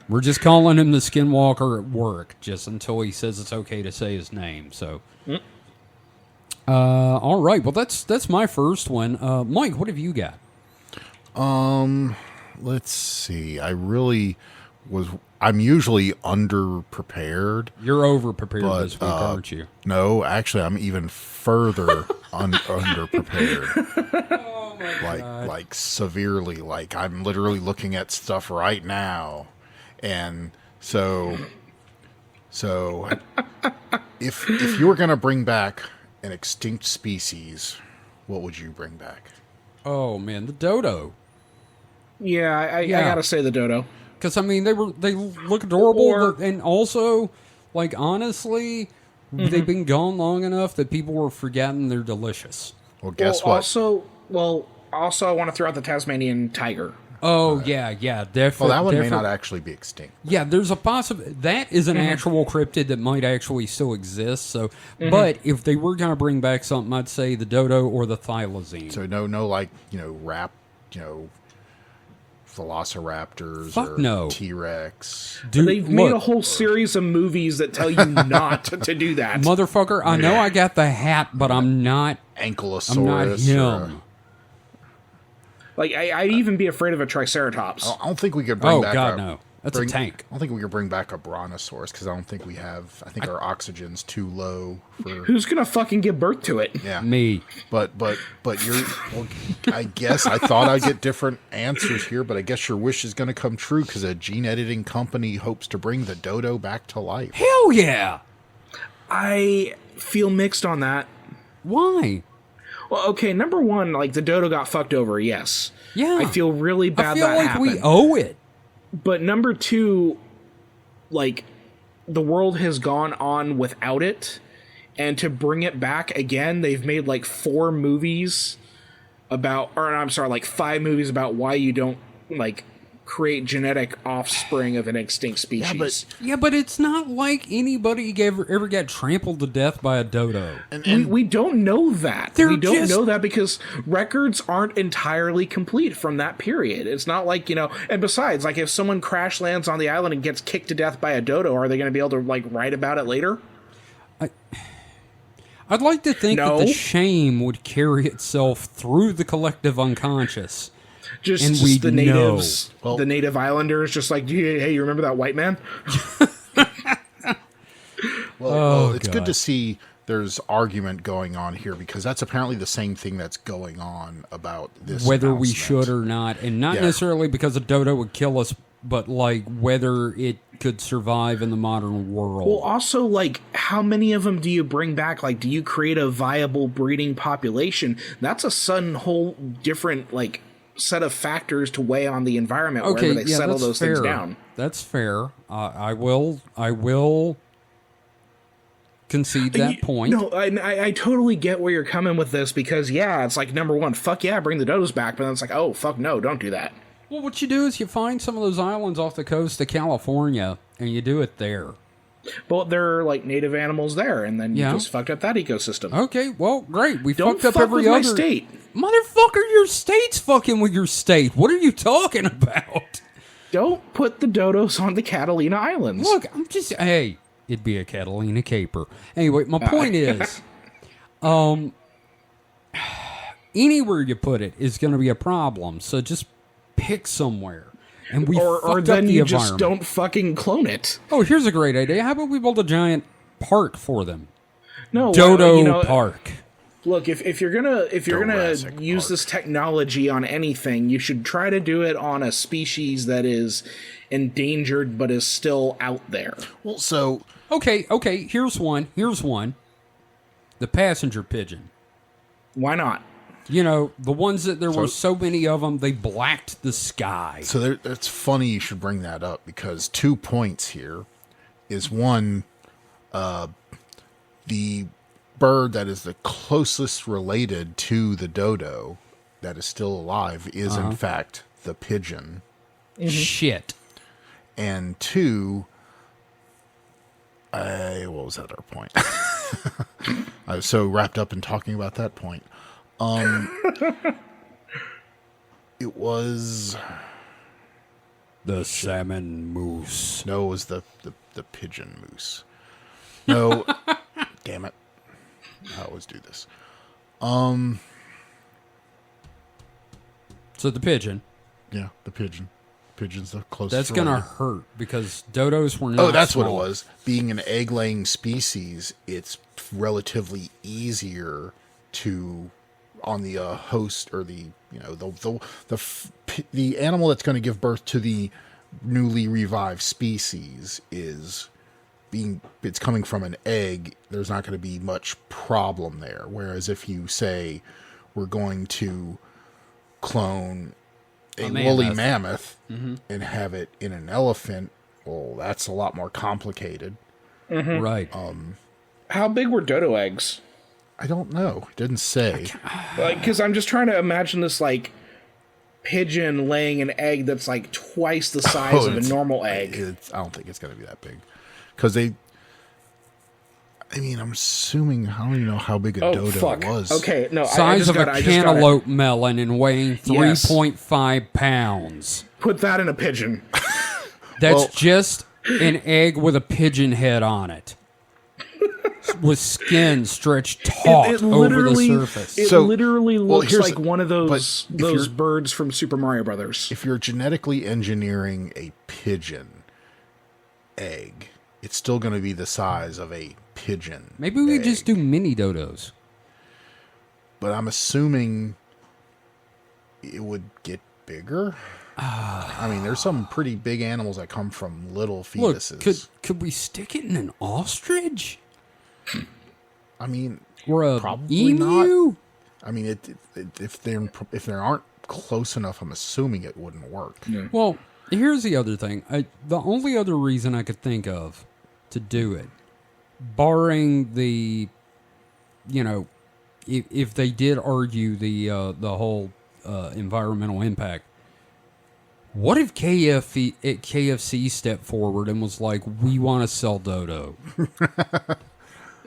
We're just calling him the Skinwalker at work, just until he says it's okay to say his name. So, all right. Well, that's my first one. Mike, what have you got? Let's see. I'm usually underprepared. You're over-prepared But, this week, aren't you? No, actually, I'm even further underprepared. Oh my God. Like severely. Like I'm literally looking at stuff right now. And so if you were going to bring back an extinct species, what would you bring back? Oh man, the dodo. Yeah, I gotta say the dodo. Because I mean, they look adorable, and also, like honestly, they've been gone long enough that people were forgetting they're delicious. Well, guess what? Also, I want to throw out the Tasmanian tiger. Oh yeah, definitely. Well, that one may not actually be extinct. Yeah, there's a that is an actual cryptid that might actually still exist. So, but if they were going to bring back something, I'd say the dodo or the thylacine. So no, like velociraptors Fuck or no. T-Rex. Dude, They've made a look, whole series of movies that tell you not to do that. motherfucker. I know I got the hat, but I'm not. Ankylosaurus. I'm not him. Like, I'd even be afraid of a Triceratops. I don't think we could bring Oh back God, no. That's a tank. I don't think we could bring back a brontosaurus because I don't think we have. I think our oxygen's too low for. Who's gonna fucking give birth to it? Yeah, Me. But you're. Well, I guess I thought I'd get different answers here, but I guess your wish is going to come true because a gene editing company hopes to bring the dodo back to life. Hell yeah. I feel mixed on that. Why? Well, okay, number one, like, the dodo got fucked over, yes. Yeah. I feel really bad I feel that like happened. we owe it. But number two, like, the world has gone on without it, and to bring it back again, they've made like 4 movies about, or I'm sorry, like 5 movies about why you don't, like, create genetic offspring of an extinct species. Yeah, but it's not like anybody ever got trampled to death by a dodo. We don't know that. They're We don't just- know that because records aren't entirely complete from that period. It's not like, and besides, like, if someone crash lands on the island and gets kicked to death by a dodo, are they going to be able to, like, write about it later? I'd like to think No. that the shame would carry itself through the collective unconscious. Just And we the know. natives, Well- the native islanders, just like, hey, you remember that white man? Well, it's good God. to see there's argument going on here because that's apparently the same thing that's going on about this. Whether we announcement. should or not. And not Yeah. necessarily because a dodo would kill us, but like whether it could survive in the modern world. Well, also, like, how many of them do you bring back? Like, do you create a viable breeding population? That's a sudden whole different, like, set of factors to weigh on the environment okay, wherever they yeah, settle that's those fair. things down. That's fair. I will concede that point. No, I totally get where you're coming with this because, yeah, it's like, number one, fuck yeah, bring the dodos back, but then it's like, oh, fuck no, don't do that. Well, what you do is you find some of those islands off the coast of California, and you do it there. But there are, like, native animals there, and then Yeah. you just fucked up that ecosystem. Okay, well, great. We Don't fucked up fuck every with my other state. Motherfucker, your state's fucking with your state. What are you talking about? Don't put the dodos on the Catalina Islands. Look, I'm just hey, it'd be a Catalina caper. Anyway, my point is, anywhere you put it is going to be a problem. So just pick somewhere, and we or fucked then up the you environment. just don't fucking clone it. Oh, here's a great idea. How about we build a giant park for them? No, Dodo Park. Look, if you're gonna Jurassic use Park. this technology on anything, you should try to do it on a species that is endangered but is still out there. Well, so Okay. Here's one. The passenger pigeon. Why not? You know, the ones that there were so many of them, they blacked the sky. So it's funny you should bring that up, because 2 points here is one, the bird that is the closest related to the dodo that is still alive is in fact the pigeon. Shit. And 2, what was that other point? I was so wrapped up in talking about that point. It was The salmon moose. no, it was the pigeon moose. No, damn it! I always do this. So the pigeon. Yeah, the pigeon. Pigeon's the closest. That's going to related. hurt because dodos were not Oh, that's what it small. was. Being an egg-laying species, it's relatively easier to on the host, or the the animal that's going to give birth to the newly revived species it's coming from an egg. There's not going to be much problem there. Whereas if you say we're going to clone a woolly mammoth and have it in an elephant, well, that's a lot more complicated. Right. How big were dodo eggs? I don't know. It didn't say. Like, because I'm just trying to imagine this, like, pigeon laying an egg that's, like, twice the size of a it's- normal egg. I don't think it's going to be that big. Because I'm assuming, I don't even know how big a Oh, dodo fuck. was. Okay, no, I Size just of got a I just got cantaloupe melon and weighing Yes. 3.5 pounds. Put that in a pigeon. That's Well- just an egg with a pigeon head on it. With skin stretched taut It over the literally, surface. it So, literally well, looks here's like the- one of those but if you're- birds from Super Mario Brothers. If you're genetically engineering a pigeon egg, it's still going to be the size of a pigeon. Maybe we egg. just do mini dodos. But I'm assuming it would get bigger. I mean, there's some pretty big animals that come from little Look, fetuses. could we stick it in an ostrich? I mean, Or a Probably emu? I mean, if they aren't close enough, I'm assuming it wouldn't work. Well, here's the other thing. The only other reason I could think of to do it, barring the, if they did argue the whole environmental impact, what if KFC stepped forward and was like, we want to sell dodo?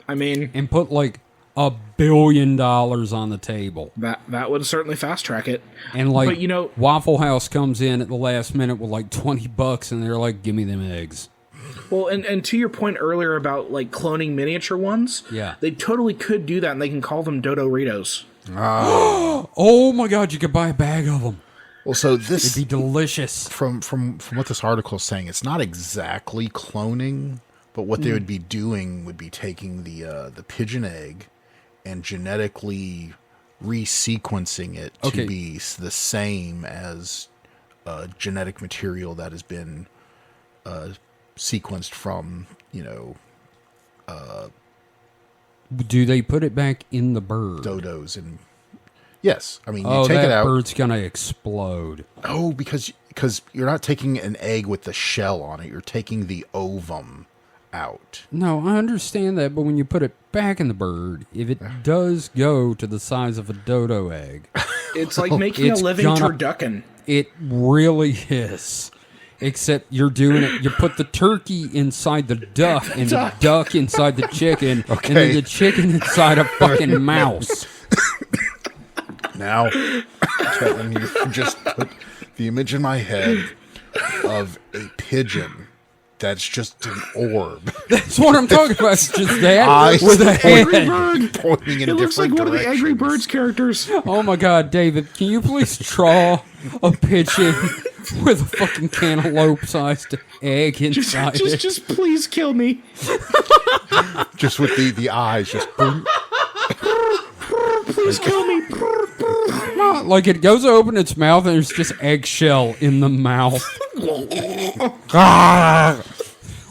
I mean, And put like $1 billion on the table. that would certainly fast track it. And like, But, Waffle House comes in at the last minute with like $20 and they're like, give me them eggs. Well, and to your point earlier about, like, cloning miniature ones, Yeah. they totally could do that, and they can call them Dodoritos. Oh my God, you could buy a bag of them. Well, so It'd this be delicious. from what this article is saying, it's not exactly cloning, but what they would be doing would be taking the pigeon egg and genetically resequencing it to Okay. be the same as genetic material that has been sequenced from, Do they put it back in the bird? dodos. And yes, I mean, you Oh, take that it out. bird's gonna explode. Oh, because you're not taking an egg with the shell on it. You're taking the ovum out. No, I understand that, but when you put it back in the bird, if it does go to the size of a dodo egg, It's like making a It's living gonna- turducken. it really is. Except you're doing it. You put the turkey inside the duck, and the duck inside the chicken, and then Okay. the chicken inside a fucking mouse. Now, Kevin, you just put the image in my head of a pigeon that's just an orb That's what I'm talking about. It's just that Eyes with a Angry head. Bird. pointing in It looks like different one of the Angry directions. Birds characters. Oh my God, David, can you please draw a pigeon with a fucking cantaloupe-sized egg inside it? Just please kill me. Just with the eyes, just boom. Please kill me. Like it goes to open its mouth and there's just eggshell in the mouth.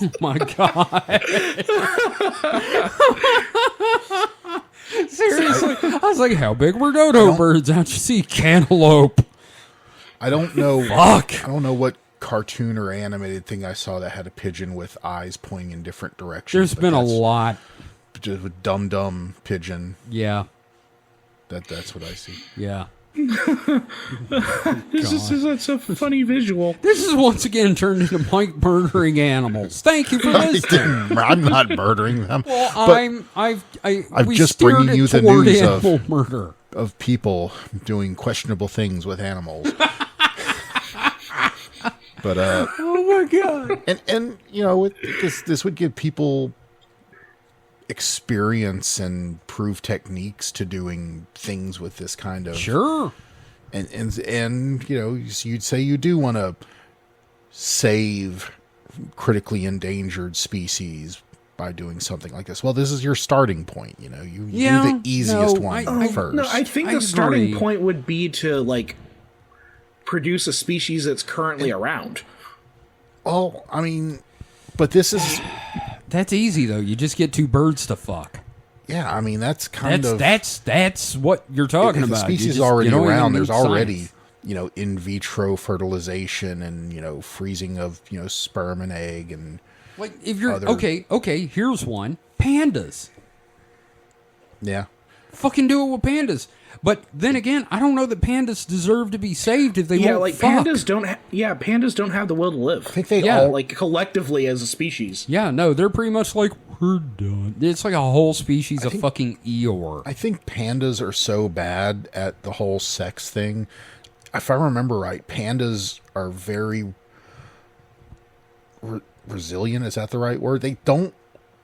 Oh my God. Seriously, I was like, how big were dodo birds? How'd you see cantaloupe? I don't know. Fuck. I don't know what cartoon or animated thing I saw that had a pigeon with eyes pointing in different directions. There's but been a that's lot. just with dumb pigeon. Yeah. That's what I see. Yeah. That's a funny visual. This is once again turned into Mike murdering animals. Thank you for listening. I'm not murdering them. Well, but I'm just steered bringing it you the toward news animal murder. of people doing questionable things with animals. But Oh my god! and you know, this would give people experience and prove techniques to doing things with this kind of Sure. and you know, you'd say you do want to save critically endangered species by doing something like this. Well, this is your starting point. You know, you do the easiest one first. No, I think I the starting agree. point would be to like produce a species that's currently around. Oh, I mean, but this is That's easy though. You just get two birds to fuck. yeah. I mean, that's kind of That's what you're talking if the about. species You is just- already you don't even around. need There's already science. you know in vitro fertilization and you know freezing of you know sperm and egg and Like if you're other- okay. Here's one: pandas. yeah. Fucking do it with pandas. But then again, I don't know that pandas deserve to be saved if they Yeah, won't like fuck. pandas don't. Pandas don't have the will to live. I think they Yeah. all Like collectively as a species. Yeah, no, they're pretty much like we're done. It's like a whole species of fucking Eeyore. I think pandas are so bad at the whole sex thing. If I remember right, pandas are very resilient. Is that the right word? They don't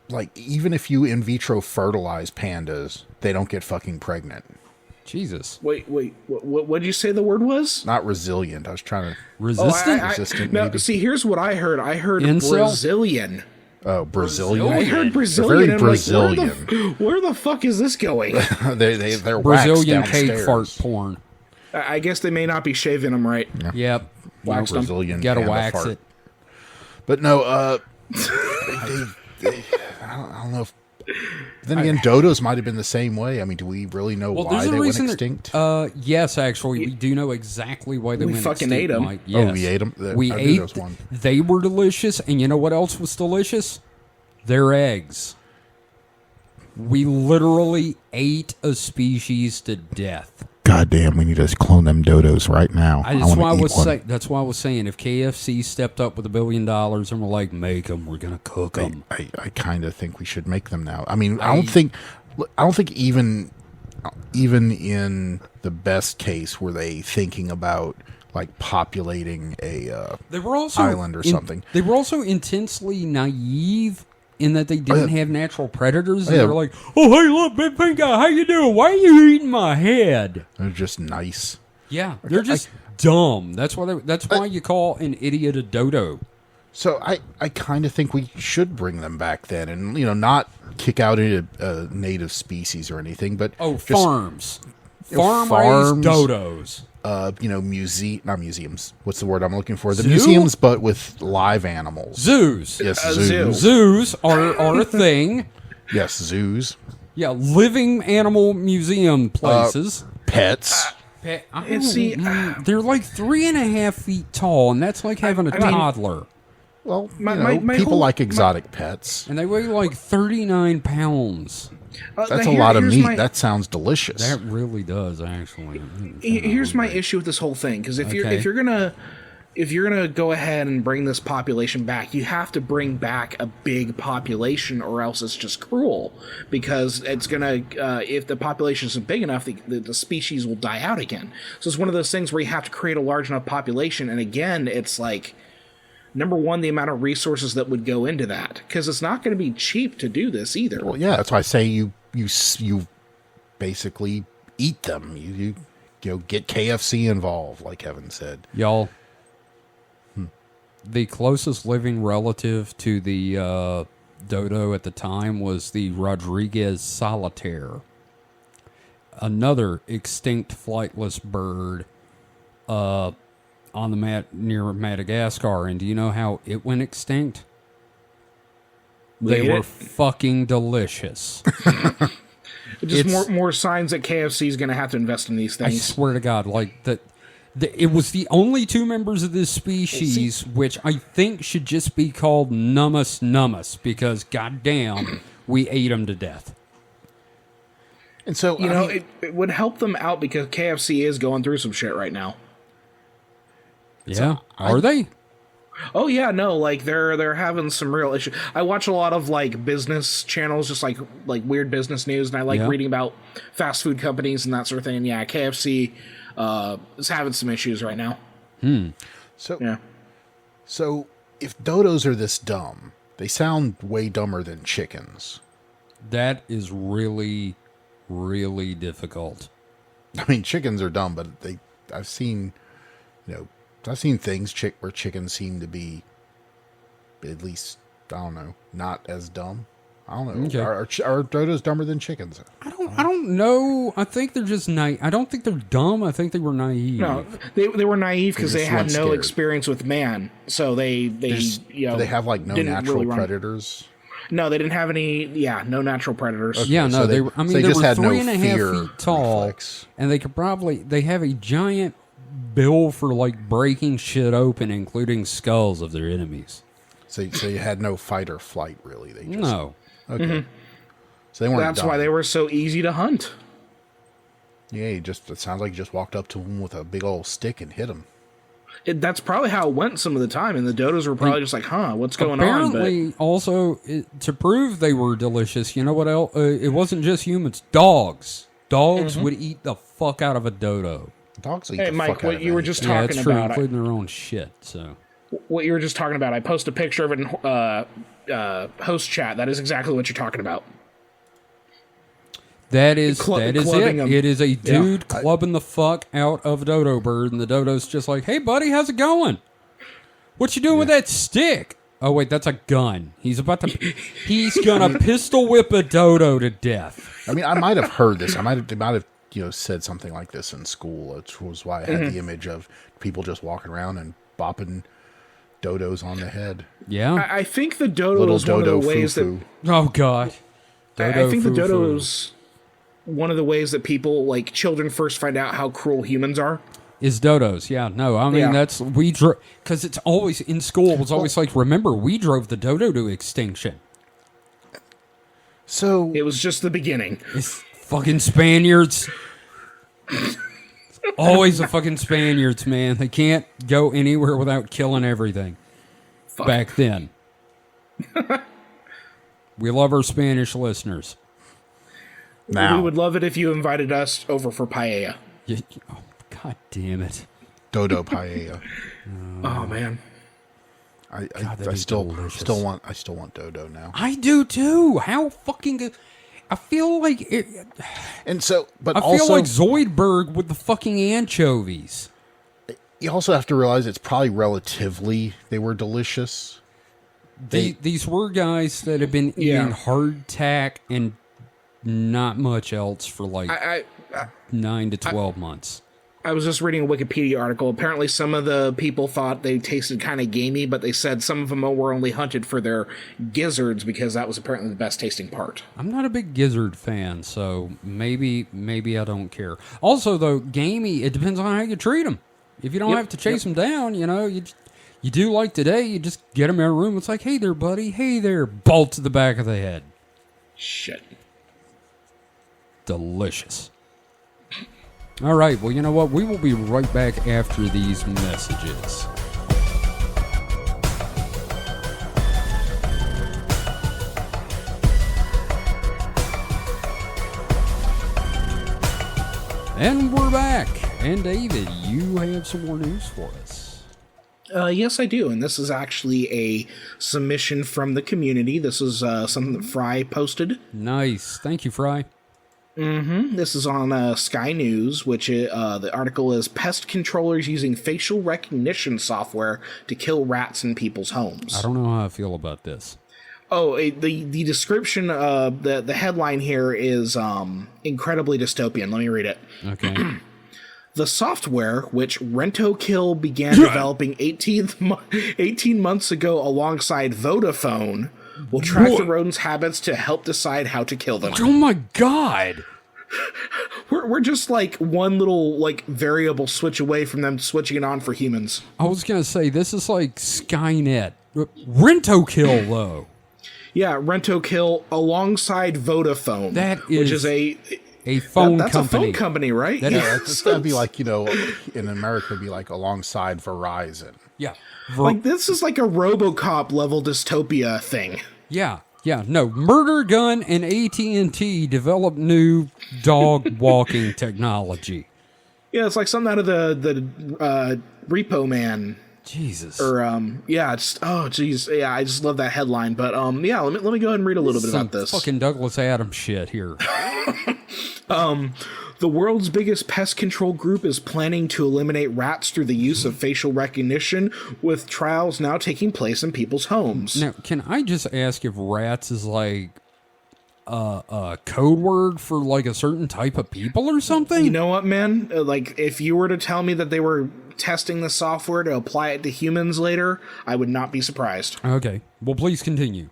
like even if you in vitro fertilize pandas, they don't get fucking pregnant. Jesus, Wait. What did you say the word was? Not resilient. I was trying to. resistant. Resistant, No, maybe. see, here's what I heard. I heard Incel? Brazilian. Oh, Brazilian. I heard They're Brazilian. very and I'm like, Brazilian. where the fuck is this going? They're Brazilian waxed cake downstairs. fart porn. I guess they may not be shaving them right. Yep, Waxed them. Brazilian. gotta panda wax fart. it. But no, I don't know if. Then again, dodos might have been the same way. I mean, do we really know Well, why there's a they went reason. extinct? Yes, actually, we do know exactly why they We went fucking extinct, ate 'em. Mike. Oh, Yes. we ate 'em? We I knew ate. there was one. They were delicious, and you know what else was delicious? Their eggs. We literally ate a species to death. God damn, we need to clone them dodos right now. That's why I wanna was eat one. saying. That's why I was saying if KFC stepped up with $1 billion and were like, make them, we're gonna cook them. I kind of think we should make them now. I mean, I don't think even in the best case were they thinking about like populating a They were also island or something. They were also intensely naive in that they didn't have natural predators. And yeah. they were like, "Oh, hey, look, big pink guy, how you doing? Why are you eating my head?" They're just nice. Yeah, they're just dumb. That's why. That's why you call an idiot a dodo. So I kind of think we should bring them back then, and you know, not kick out a native species or anything, but Oh, just, farms, you know, farm farms, raised dodos. you know, not museums. What's the word I'm looking for? The Zoo? museums, but with live animals. Zoos. Yes, A zoos. zoo. Zoos are a thing. Yes, zoos. Yeah, living animal museum places. Pets. see, They're like 3.5 feet tall, and that's like having a I mean- toddler. Well, My- you know, my people whole- like exotic pets. And they weigh like 39 pounds. That's now a lot of here's meat. my- That sounds delicious. That really does, actually. Here's my issue with this whole thing, because if Okay. you're gonna go ahead and bring this population back, you have to bring back a big population, or else it's just cruel. Because it's gonna, if the population isn't big enough, the species will die out again. So it's one of those things where you have to create a large enough population, and again, it's like, number one, the amount of resources that would go into that, because it's not going to be cheap to do this either. Well, yeah, that's why I say you basically eat them. You know, get KFC involved, like Kevin said. Y'all, the closest living relative to the dodo at the time was the Rodriguez solitaire, another extinct flightless bird on the near Madagascar. And do you know how it went extinct? They They ate were it? fucking delicious. Just It's- more signs that KFC is going to have to invest in these I things. swear to God, like that. It was the only two members of this species which I think should just be called Nummus Nummus because, goddamn, we ate them to death. And so, You know, it would help them out because KFC is going through some shit right now. Yeah, are they? Oh yeah, no, like they're having some real issues. I watch a lot of like business channels, just like weird business news, and I like Yeah. reading about fast food companies and that sort of thing. And yeah, KFC is having some issues right now. so, Yeah. so if dodos are this dumb, they sound way dumber than chickens. That is really, really difficult. I mean, chickens are dumb, but I've seen things where chickens seem to be, at least, I don't know, not as dumb. I don't know. Okay. Are dodos dumber than chickens? I don't know. I think they're just naive. I don't think they're dumb. I think they were naive. No, they were naive because They they just had weren't no scared. experience with man, so they you know, Do they have like no didn't natural really run. predators? No, they didn't have any. Yeah, no natural predators. Yeah, no, So they they- were. I so mean, they they just were had no 3.5 fear feet tall, reflex. and they could probably. They have a giant bill for like breaking shit open, including skulls of their enemies. So you had no fight or flight, really. They just, No, Okay. So they weren't. That's dumb. why they were so easy to hunt. Yeah, it sounds like you just walked up to them with a big old stick and hit them. That's probably how it went some of the time, and the dodos were probably just like, "Huh, what's going on?" But apparently, also to prove they were delicious. You know what else? It wasn't just humans. Dogs. Dogs would eat the fuck out of a dodo. Dogs eat Hey, the Mike, fuck out what of you were anything. just Yeah, talking that's true, about, including their own shit. So what you were just talking about, I post a picture of it in host chat. That is exactly what you're talking about. that is Clubbing it. 'em. It is a dude clubbing the fuck out of a dodo bird, and the dodo's just like, "Hey, buddy, how's it going? What you doing with that stick?" Oh wait, that's a gun. He's he's gonna pistol whip a dodo to death. I mean, I might have heard this. They might have said something like this in school. Which was why I had the image of people just walking around and bopping dodos on the head. Yeah. I think the dodo Little is one of dodo the ways foo-foo. Oh god. that I think the foo-foo. dodo is one of the ways that people, like children, first find out how cruel humans are. Is dodos. Yeah, no, I mean, Yeah. that's, we drove, because it's always, in school, it was always like, remember, we drove the dodo to extinction. So It was just the beginning. It's fucking Spaniards. Always the fucking Spaniards, man. They can't go anywhere without killing everything. Fuck. Back then. We love our Spanish listeners. now We would love it if you invited us over for paella. Oh, god damn it. dodo paella. Oh man. I that'd I be still delicious. want dodo now. I do too. How fucking good. I feel like it, And so, but I feel also like Zoidberg with the fucking anchovies. you also have to realize it's probably relatively they were delicious. These were guys that have been eating Yeah. hardtack and not much else for like I 9 to 12 months. I was just reading a Wikipedia article. Apparently, some of the people thought they tasted kind of gamey, but they said some of them were only hunted for their gizzards because that was apparently the best tasting part. I'm not a big gizzard fan, so maybe I don't care. Also, though, gamey, it depends on how you treat them. If you don't Yep, have to chase them down, you do like today, you just get them in a room. It's like, hey there, buddy. Hey there. Bolt to the back of the head. Shit. Delicious. All right, well, you know what? We will be right back after these messages. And we're back. And David, you have some more news for us. Yes, I do, and this is actually a submission from the community. This is something that Fry posted. Nice. Thank you, Fry. This is on Sky News, which the article is Pest Controllers Using Facial Recognition Software to Kill Rats in People's Homes. I don't know how I feel about this. Oh, the description, the headline here is incredibly dystopian. Let me read it. Okay. The software, which Rentokil began developing 18 months ago alongside Vodafone, will track the What? rodents' habits to help decide how to kill them. Oh my god! We're just like one little like variable switch away from them switching it on for humans. I was gonna say this is like Skynet. Rent-O-Kill though. Yeah, Rent-O-Kill alongside Vodafone. That which is is a phone that's company. a phone company, right? That Yeah, that'd be like, in America, it'd be like alongside Verizon. Yeah. Like this is like a RoboCop level dystopia thing. Yeah. No, Murder Gun and AT&T developed new dog walking technology. Yeah, it's like something out of the Repo Man. Jesus. Or just oh geez, yeah, I just love that headline. But yeah, let me go ahead and read a little bit Some about this. fucking Douglas Adams shit here. The world's biggest pest control group is planning to eliminate rats through the use of facial recognition, with trials now taking place in people's homes. Now, can I just ask if rats is like a code word for like a certain type of people or something? You know what, man? Like, if you were to tell me that they were testing the software to apply it to humans later, I would not be surprised. Okay. Well, please continue.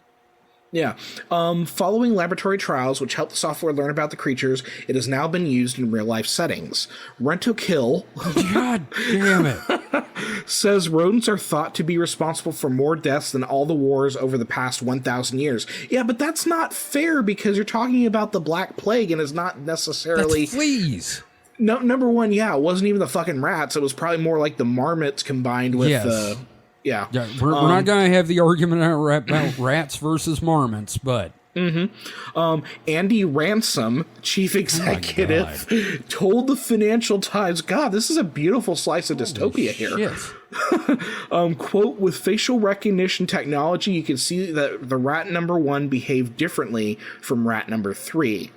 Yeah. Following laboratory trials which help the software learn about the creatures, it has now been used in real-life settings. Rent-O-Kill God damn it. says rodents are thought to be responsible for more deaths than all the wars over the past 1,000 years. Yeah, but that's not fair because you're talking about the Black Plague and it's not necessarily... That's fleas. No, number one, yeah, it wasn't even the fucking rats. It was probably more like the marmots combined with Yes. the... Yeah. Yeah, we're not going to have the argument about rats versus marmots, but... Andy Ransom, chief executive, told the Financial Times, God, this is a beautiful slice of dystopia here. Shit. Quote, with facial recognition technology, you can see that the rat number 1 behaved differently from rat number 3.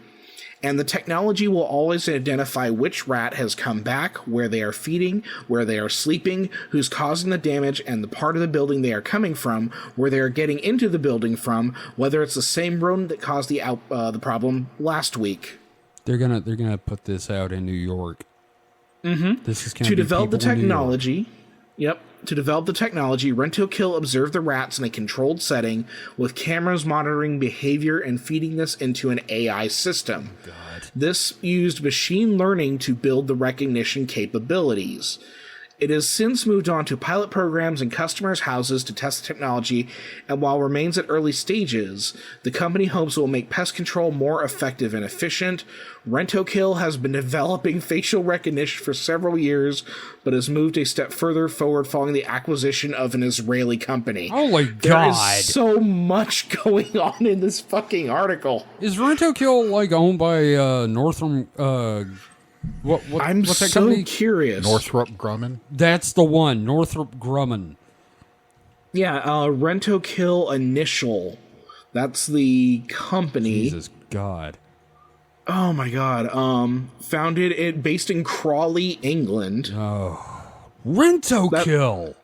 And the technology will always identify which rat has come back, where they are feeding, where they are sleeping, who's causing the damage, and the part of the building they are coming from, where they are getting into the building from, whether it's the same rodent that caused the problem last week. They're gonna put this out in New York. Mm-hmm. This is To develop the technology, to develop the technology, Rent-O-Kill observed the rats in a controlled setting with cameras monitoring behavior and feeding this into an AI system. God. This used machine learning to build the recognition capabilities. It has since moved on to pilot programs in customers' houses to test the technology, and while remains at early stages, the company hopes it will make pest control more effective and efficient. Rent-O-Kill has been developing facial recognition for several years, but has moved a step further forward following the acquisition of an Israeli company. Holy There God. is so much going on in this fucking article. Is Rent-O-Kill like owned by Northrum? What's that so company? curious. Northrop Grumman. That's the one, Northrop Grumman. Yeah, Rent-O-Kill Initial. That's the company. Jesus God. Oh my god. Based in Crawley, England. Rent-O-Kill.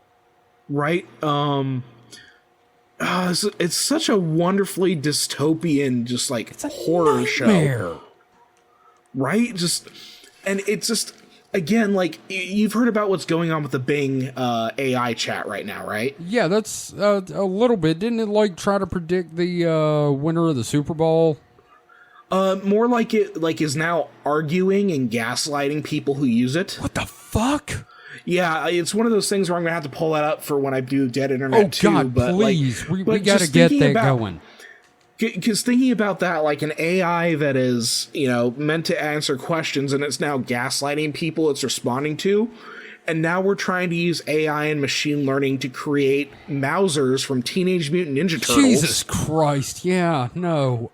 Right? It's such a wonderfully dystopian, just like horror show. Nightmare. Right? And it's just, again, like, you've heard about what's going on with the Bing AI chat right now, right? Yeah, that's a little bit. Didn't it like try to predict the winner of the Super Bowl? More like it is now arguing and gaslighting people who use it. What the fuck? Yeah, it's one of those things where I'm gonna have to pull that up for when I do Dead Internet Oh too. God, but please, we but got to just get thinking that about- going. Because thinking about that, like an AI that is, meant to answer questions and it's now gaslighting people it's responding to. And now we're trying to use AI and machine learning to create Mousers from Teenage Mutant Ninja Turtles. Jesus Christ, yeah, no.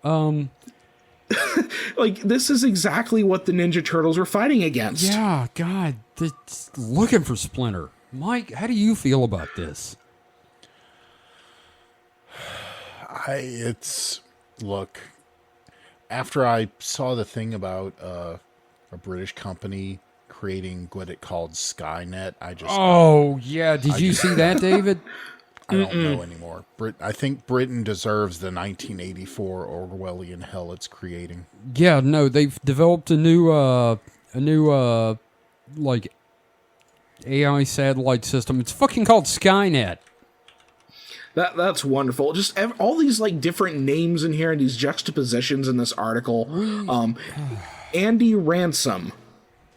Like, this is exactly what the Ninja Turtles were fighting against. Yeah, God, it's looking for Splinter. Mike, how do you feel about this? Look, after I saw the thing about a British company creating what it called Skynet, Oh, yeah, did you see that, David? I don't know anymore. I think Britain deserves the 1984 Orwellian hell it's creating. Yeah, no, they've developed a new like AI satellite system. It's fucking called Skynet. That's wonderful. Just all these like different names in here and these juxtapositions in this article. Andy Ransom,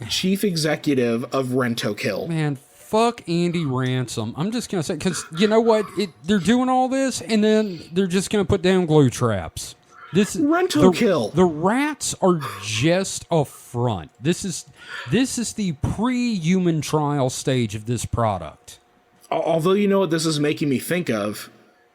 chief executive of Rentokil. Man, fuck Andy Ransom. I'm just gonna say, because you know what? They're doing all this, and then they're just gonna put down glue traps. Rentokil. The rats are just a front. This is the pre-human trial stage of this product. Although, you know what this is making me think of?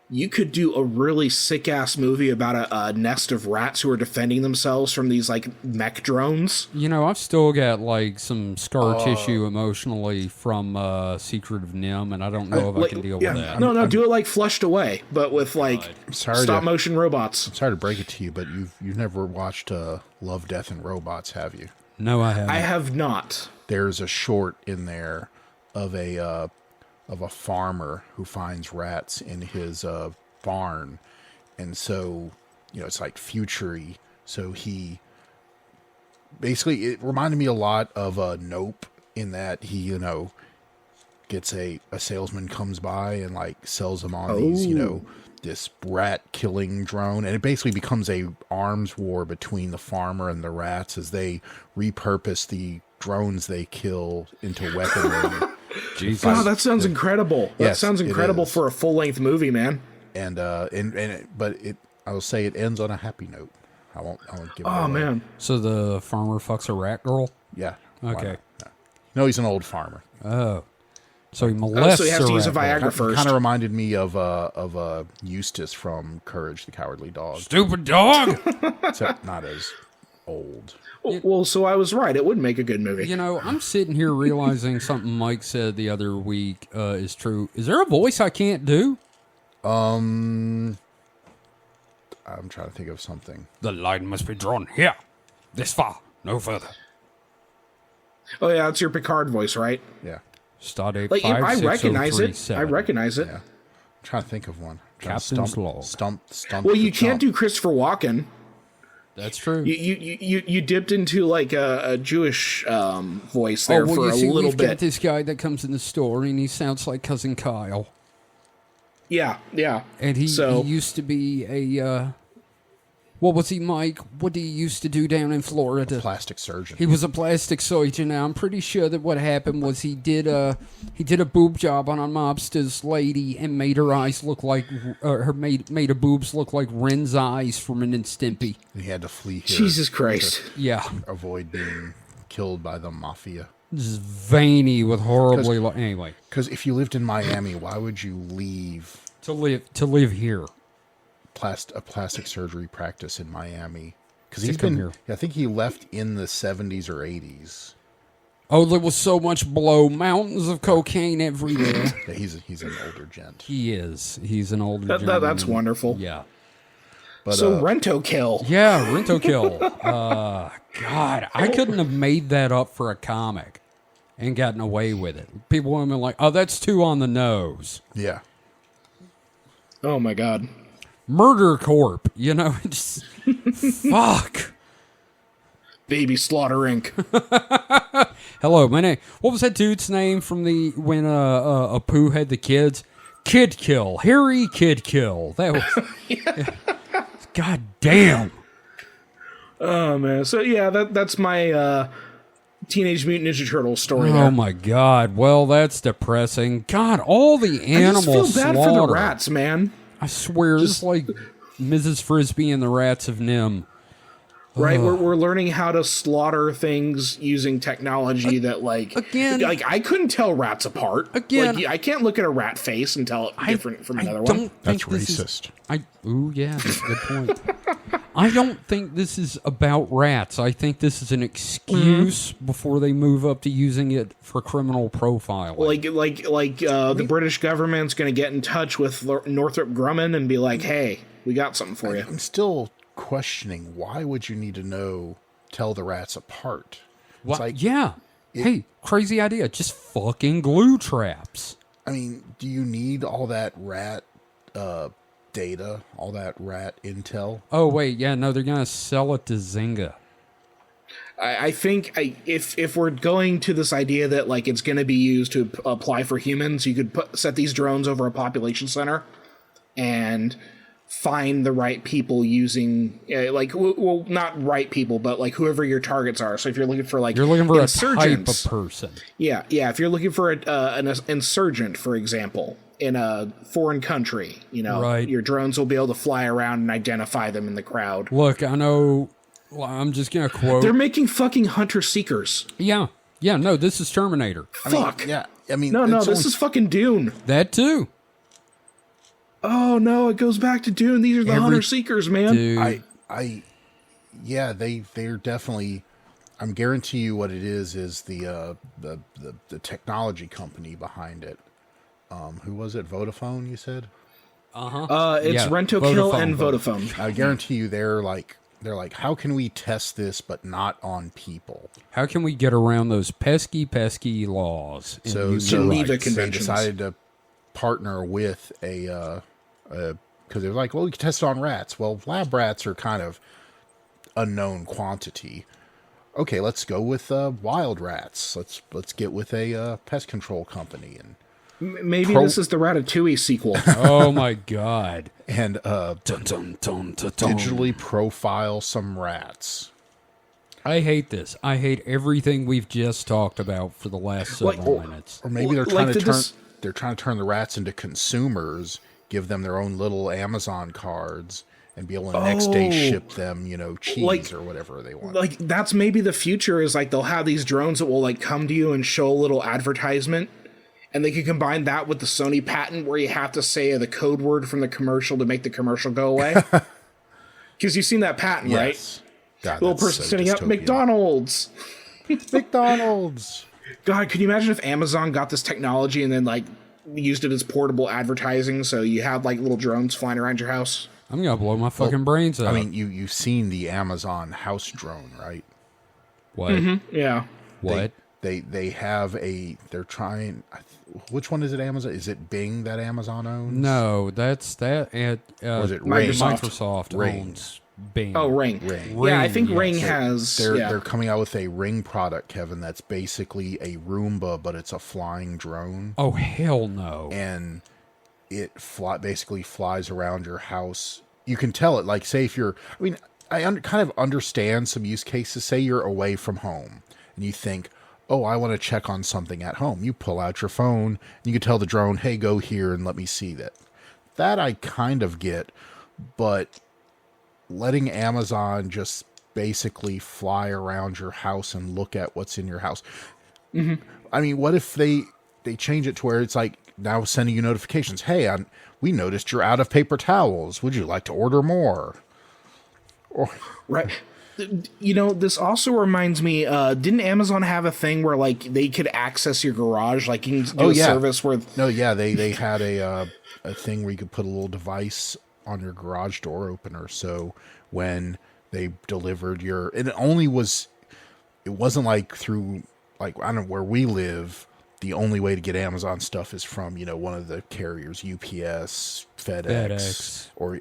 You could do a really sick-ass movie about a nest of rats who are defending themselves from these, like, mech drones. You know, I've still got, like, some scar tissue emotionally from Secret of NIMH, and I don't know if I can deal with that. No, do it like Flushed Away, but with, like, stop-motion robots. I'm sorry to break it to you, but you've never watched Love, Death, and Robots, have you? No, I haven't. I have not. There's a short in there of a farmer who finds rats in his barn, and so it's like futury. So he basically, it reminded me a lot of Nope in that he gets a salesman comes by and like sells him on these this rat killing drone, and it basically becomes a arms war between the farmer and the rats as they repurpose the drones they kill into weaponry. Jesus. Wow, that sounds incredible. That sounds incredible for a full-length movie, man. But I will say it ends on a happy note. I won't give it away. Oh, man. So the farmer fucks a rat girl? Yeah. Okay. No, he's an old farmer. Oh. So he molests so he has to use a rat girl. Viagra first. Kind of reminded me of Eustace from Courage the Cowardly Dog. Stupid dog! Except not as old. Well, so I was right. It would make a good movie. I'm sitting here realizing something Mike said the other week is true. Is there a voice I can't do? I'm trying to think of something. The line must be drawn here. This far, no further. Oh, yeah, it's your Picard voice, right? Yeah. Stardate Like, I recognize it. 56037. I recognize it. Yeah. I'm trying to think of one. Captain's log. Stump. Well, you can't do Christopher Walken. That's true. You dipped into like a Jewish voice there for a little we've got bit. this guy that comes in the store and he sounds like Cousin Kyle. Yeah. And he used to be a what was he, Mike? What did he used to do down in Florida? Plastic surgeon. He was a plastic surgeon. Now I'm pretty sure that what happened was he did a boob job on a mobster's lady and made her eyes look like made her boobs look like Ren's eyes from Ren and Stimpy. He had to flee here. Jesus Christ. Yeah. Avoid being killed by the mafia. Just veiny with horribly anyway. Because if you lived in Miami, why would you leave To live here. a plastic surgery practice in Miami? Because To he's come been here. I think he left in the 70s or 80s. Oh, there was so much blow, mountains of cocaine everywhere. Yeah, he's an older gent. He is. He's an older That's gentleman. wonderful. Yeah. But So Rentokil. Yeah, Rentokil. God, I couldn't have made that up for a comic and gotten away with it. People would have been like, oh, that's too on the nose. yeah. Oh my God. Murder Corp, just fuck. Baby Slaughter Inc. Hello, my name. What was that dude's name from when Apu had the kids? Kid Kill. Harry Kid Kill. That was. God damn. Oh man. So yeah, that's my Teenage Mutant Ninja Turtles story. Oh there. my God. Well, that's depressing. God, all the animal I just feel bad slaughter. for the rats, man. I swear, it's like Mrs. Frisbee and the Rats of NIMH. Right, we're learning how to slaughter things using technology that again, like I couldn't tell rats apart. Again, like, I can't look at a rat face and tell it different from another one. That's racist. Yeah, that's a good point. I don't think this is about rats. I think this is an excuse before they move up to using it for criminal profiling. The British government's going to get in touch with Northrop Grumman and be like, "Hey, we got something for you." I'm still questioning, why would you need to tell the rats apart? What? Hey, crazy idea. Just fucking glue traps. I mean, do you need all that rat data, all that rat intel? Oh, wait, yeah, no, they're going to sell it to Zynga. I think if we're going to this idea that like it's going to be used to apply for humans, you could set these drones over a population center and find the right people using well, not right people, but like whoever your targets are. So if you're looking for like You're looking for a type insurgents, of person. yeah. If you're looking for an insurgent, for example, in a foreign country, Right. your drones will be able to fly around and identify them in the crowd. Look, I know. Well, I'm just gonna quote. They're making fucking hunter seekers. Yeah. No, this is Terminator. Fuck. Yeah, I mean, No, it's this only- is fucking Dune. That too, Oh no, it goes back to Dune. These are the hunter seekers, man. dude. Yeah, they're definitely. I'm guarantee you what it is the technology company behind it. Who was it? Vodafone, you said? It's Yeah, Rentokil Vodafone, and Vodafone. I guarantee you they're like, how can we test this but not on people? How can we get around those pesky laws? in So human Geneva rights? they Conventions. decided to partner with because they were like, well, we can test it on rats. Well, lab rats are kind of unknown quantity. Okay, let's go with wild rats. Let's get with a pest control company Maybe this is the Ratatouille sequel. Oh my god! and Dun, dun, dun, dun, dun. digitally profile some rats. I hate this. I hate everything we've just talked about for the last several minutes. Or maybe they're Like trying to the turn dis- they're trying to turn the rats into consumers, give them their own little Amazon cards, and be able to next day ship them, cheese Like- or whatever they want. Like that's maybe the future is like they'll have these drones that will like come to you and show a little advertisement, and they could combine that with the Sony patent where you have to say the code word from the commercial to make the commercial go away. Because you've seen that patent, right? Yes. God, Little that's person so sitting up dystopian. McDonald's. McDonald's. God, could you imagine if Amazon got this technology and then like used it as portable advertising? So you had like little drones flying around your house. I'm gonna blow my fucking brains out. I mean, you've seen the Amazon house drone, right? what? Yeah. What? They have they're trying. Which one is it? Amazon? Is it Bing that Amazon owns? No, that's that. At Or is it Ring? Microsoft Ring. owns Bing. Oh, Ring. Ring. Yeah, I Ring, think yes. Ring has. They're coming out with a Ring product, Kevin. That's basically a Roomba, but it's a flying drone, Oh hell no! and it basically flies around your house. You can tell it. Like, say if you're, I mean, kind of understand some use cases. Say you're away from home, and you think, oh, I want to check on something at home. You pull out your phone, and you can tell the drone, hey, go here and let me see that. That I kind of get, but letting Amazon just basically fly around your house and look at what's in your house. Mm-hmm. I mean, what if they change it to where it's like now sending you notifications? Hey, we noticed you're out of paper towels. Would you like to order more? Or Right. This also reminds me, didn't Amazon have a thing where like they could access your garage? Like you can do a service where no, yeah, they had a thing where you could put a little device on your garage door opener. So when they delivered and it wasn't like through, like, I don't know where we live. The only way to get Amazon stuff is from, one of the carriers, UPS, FedEx. Or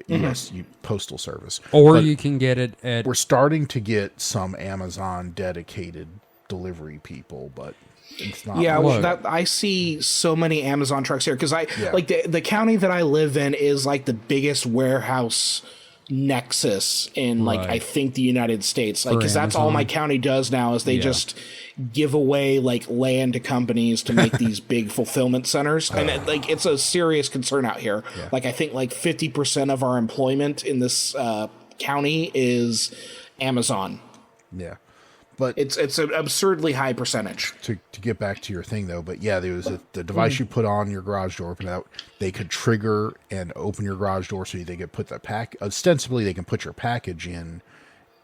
Postal Service. Or But you can get it at. we're starting to get some Amazon dedicated delivery people, but it's not. Yeah, Look. that I see so many Amazon trucks here because Yeah. like the county that I live in is like the biggest warehouse nexus in like Right. I think the United States, like For because that's all Amazon. my county does now is they Yeah. just give away like land to companies to make these big fulfillment centers, and like it's a serious concern out here. Like I think like 50% of our employment in this county is Amazon. Yeah. But It's an absurdly high percentage. to get back to your thing though, but yeah, there was the device you put on your garage door, open it out, they could trigger and open your garage door so they could put ostensibly they can put your package in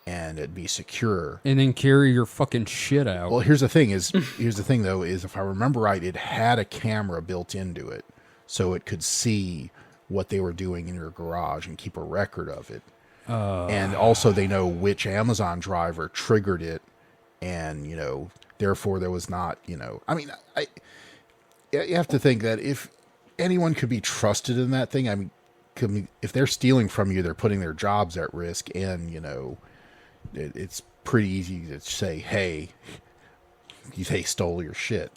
and it'd be secure. And then carry your fucking shit out. Well, here's the thing though, is if I remember right, it had a camera built into it so it could see what they were doing in your garage and keep a record of it. And also they know which Amazon driver triggered it. And, therefore there was not, I mean, you have to think that if anyone could be trusted in that thing, I mean, if they're stealing from you, they're putting their jobs at risk. And, it's pretty easy to say, hey, they stole your shit.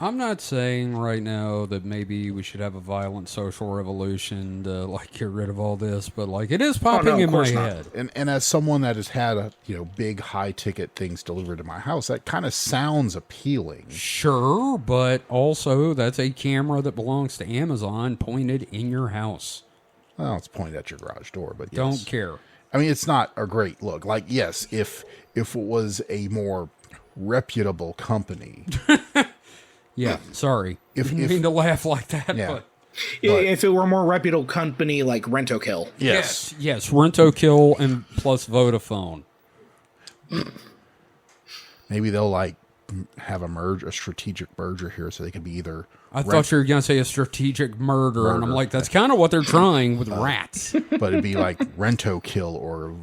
I'm not saying right now that maybe we should have a violent social revolution to like get rid of all this, but like it is popping in my head. And as someone that has had big high ticket things delivered to my house, that kind of sounds appealing. Sure, but also that's a camera that belongs to Amazon pointed in your house. Well, it's pointed at your garage door, but yes. Don't care. I mean, it's not a great look. Like, yes, if it was a more reputable company. Yeah, sorry. Didn't mean to laugh like that. Yeah. But If it were a more reputable company like Rent-A-Kill. yes, Rent-A-Kill and plus Vodafone. Maybe they'll like have a strategic merger here, so they could be either. I thought you were going to say a strategic murder, and I'm like, that's kind of what they're trying with rats. But it'd be like Rent-A-Kill or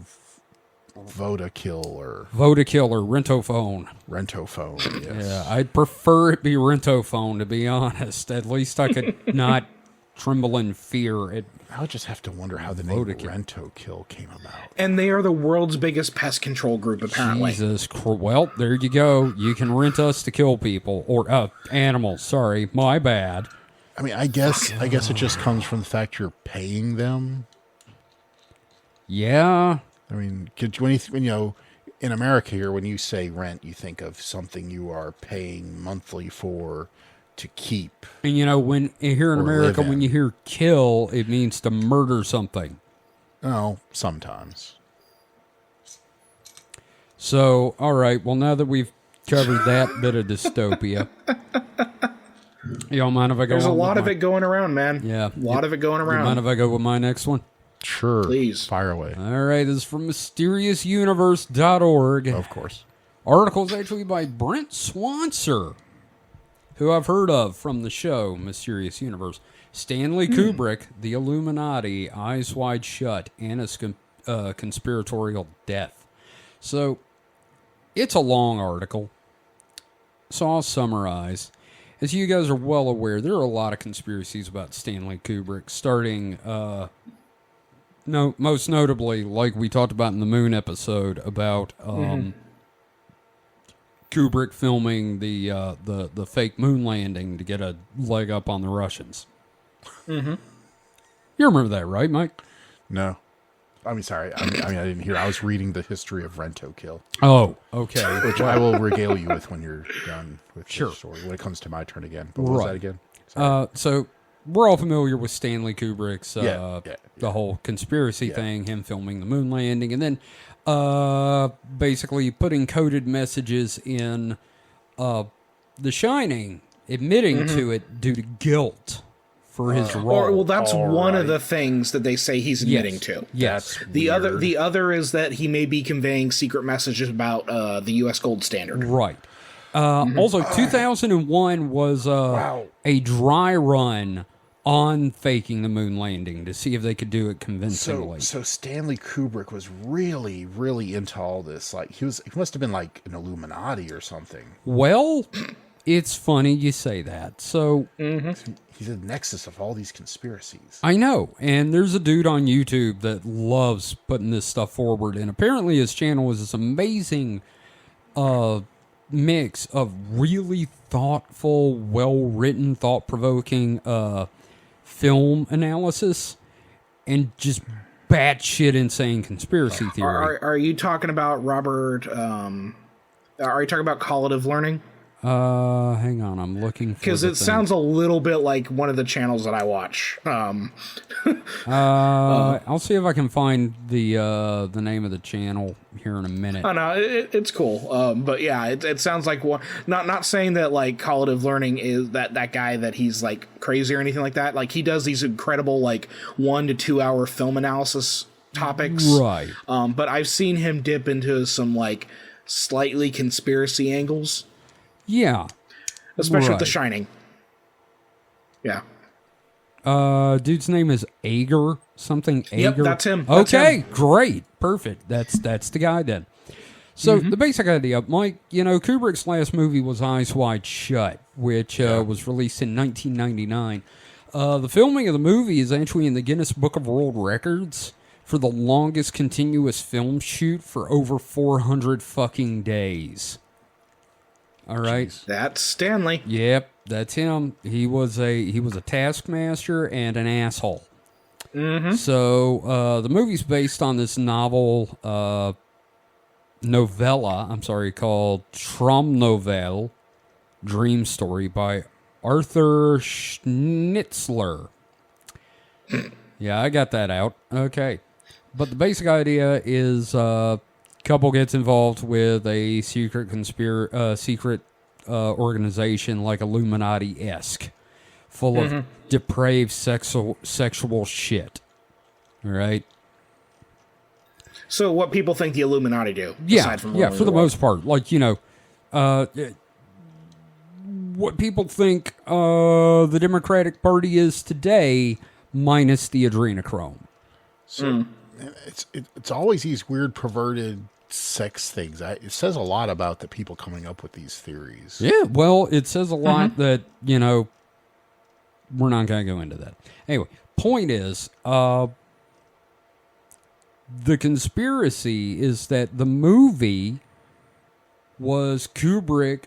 Vodakill or Vodakill or Rentophone. Rentophone. Yes. Yeah, I'd prefer it be Rentophone, to be honest. At least I could not tremble in fear. I would just have to wonder how the name Rent-A-Kill came about. And they are the world's biggest pest control group, apparently. Jesus Christ. Well, there you go. You can rent us to kill people. Or animals, sorry. My bad. I mean, I guess it just comes from the fact you're paying them. Yeah. I mean, when in America here, when you say rent, you think of something you are paying monthly for to keep. And when here in Or America, live in. when you hear kill, it means to murder something. Oh, sometimes. So, all right. Well, now that we've covered that bit of dystopia, you don't mind if I go? There's a on lot with of it going around, man. Yeah, a lot of it going You mind around. if I go with my next one? Sure. Please. Fire away. All right. This is from MysteriousUniverse.org. Of course. Article is actually by Brent Swanser, who I've heard of from the show Mysterious Universe. Stanley Kubrick, The Illuminati, Eyes Wide Shut, and a Conspiratorial Death. So, it's a long article, so I'll summarize. As you guys are well aware, there are a lot of conspiracies about Stanley Kubrick, starting, most notably, like we talked about in the Moon episode, about Kubrick filming the fake moon landing to get a leg up on the Russians. Mm-hmm. You remember that, right, Mike? No. I mean, sorry. I didn't hear. I was reading the history of Rent-A-Kill, Oh, okay. which I will regale you with when you're done with Sure. the story. When it comes to my turn again. But what was Right. that again? So we're all familiar with Stanley Kubrick's Yeah. the whole conspiracy thing, him filming the moon landing, and then basically putting coded messages in The Shining, admitting to it due to guilt for his role. That's All one right. of the things that they say he's admitting to. Yes. That's The weird. the other is that he may be conveying secret messages about the U.S. gold standard. Right. Also, 2001 was a dry run on faking the moon landing to see if they could do it convincingly. So Stanley Kubrick was really, really into all this. Like he must have been like an Illuminati or something. Well, it's funny you say that. So He's the nexus of all these conspiracies. I know, and there's a dude on YouTube that loves putting this stuff forward, and apparently his channel is this amazing mix of really thoughtful, well-written, thought-provoking film analysis and just batshit insane conspiracy theory. Are you talking about Robert? Are you talking about Collative Learning? Hang on, I'm looking for Because it sounds a little bit like one of the channels that I watch. I'll see if I can find the name of the channel here in a minute. Oh no, it's cool. But yeah, it sounds like one. Not saying that like Collative Learning is that guy that he's like crazy or anything like that. Like he does these incredible like 1 to 2 hour film analysis topics. Right. But I've seen him dip into some like slightly conspiracy angles, Yeah. especially with The Right. Shining. Yeah. Dude's name is Ager, something Yep, Ager. that's him. That's Okay, him. great. Perfect. That's the guy then. So the basic idea, Mike, Kubrick's last movie was Eyes Wide Shut, which was released in 1999. The filming of the movie is actually in the Guinness Book of World Records for the longest continuous film shoot for over 400 fucking days. All right. That's Stanley. Yep, that's him. He was a taskmaster and an asshole. Mm-hmm. So the movie's based on this novella. I'm sorry, called Traumnovelle, Dream Story by Arthur Schnitzler. Yeah, I got that out. Okay. But the basic idea is couple gets involved with a secret organization like Illuminati-esque, full of depraved sexual shit. All right? So what people think the Illuminati do? Yeah, aside from yeah, for the most part. Like, what people think the Democratic Party is today, minus the adrenochrome. So it's always these weird, perverted sex things. It says a lot about the people coming up with these theories. Yeah, well, it says a lot that, we're not going to go into that. Anyway, point is, the conspiracy is that the movie was Kubrick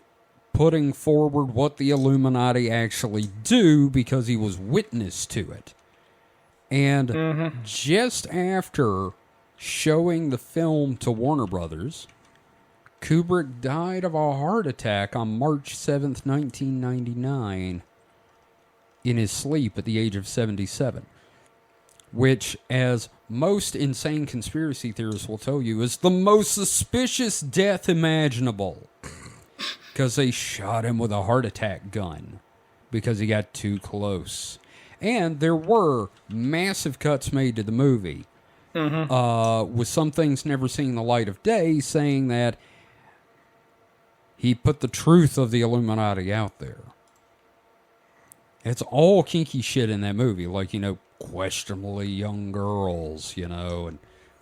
putting forward what the Illuminati actually do because he was witness to it. And just after showing the film to Warner Brothers, Kubrick died of a heart attack on March 7th, 1999, in his sleep at the age of 77. Which, as most insane conspiracy theorists will tell you, is the most suspicious death imaginable. Because they shot him with a heart attack gun because he got too close. And there were massive cuts made to the movie, with some things never seeing the light of day, saying that he put the truth of the Illuminati out there. It's all kinky shit in that movie, like, questionably young girls, and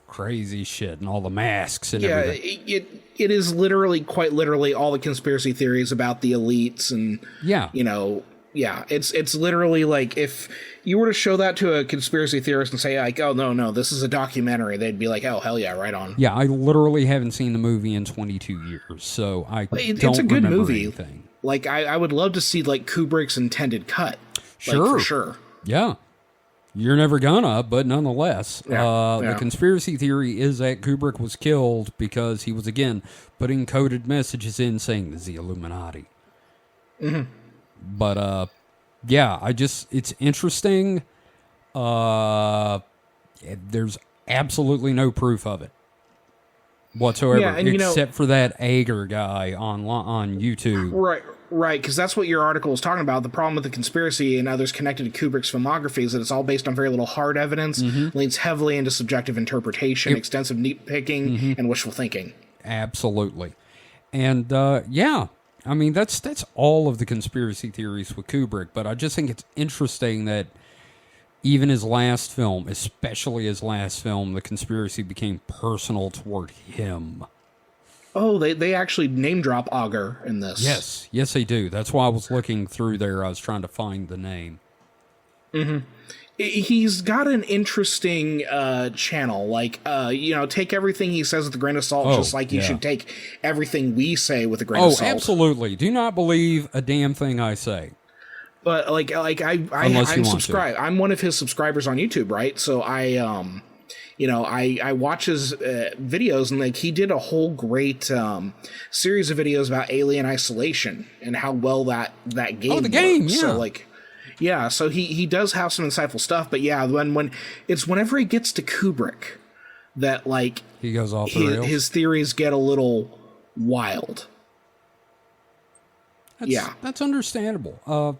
crazy shit and all the masks and everything. It is literally, quite literally, all the conspiracy theories about the elites and, it's literally like if you were to show that to a conspiracy theorist and say, like, oh, no, this is a documentary, they'd be like, oh, hell yeah, right on. Yeah, I literally haven't seen the movie in 22 years, so it's a good movie. Anything. Like, I would love to see, like, Kubrick's intended cut. Sure. Like, for sure. Yeah. You're never gonna, but nonetheless. The conspiracy theory is that Kubrick was killed because he was, again, putting coded messages in saying this is the Illuminati. Mm-hmm. But, it's interesting. There's absolutely no proof of it whatsoever, except for that Ager guy on YouTube. Right, because that's what your article was talking about. The problem with the conspiracy and others connected to Kubrick's filmography is that it's all based on very little hard evidence, leans heavily into subjective interpretation, extensive nitpicking, and wishful thinking. Absolutely. And, I mean, that's all of the conspiracy theories with Kubrick, but I just think it's interesting that even his last film, especially his last film, the conspiracy became personal toward him. Oh, they actually name drop Auger in this. Yes, they do. That's why I was looking through there. I was trying to find the name. Mm-hmm. He's got an interesting channel. Like, take everything he says with a grain of salt, just like you should take everything we say with a grain of salt. Oh, absolutely. Do not believe a damn thing I say. But I'm subscribed. I'm one of his subscribers on YouTube, right? So I watch his videos, and like he did a whole great series of videos about Alien Isolation and how well that game. Oh, the game, works. So so he does have some insightful stuff. But yeah, whenever he gets to Kubrick that like he goes off the rails. His theories get a little wild. That's understandable.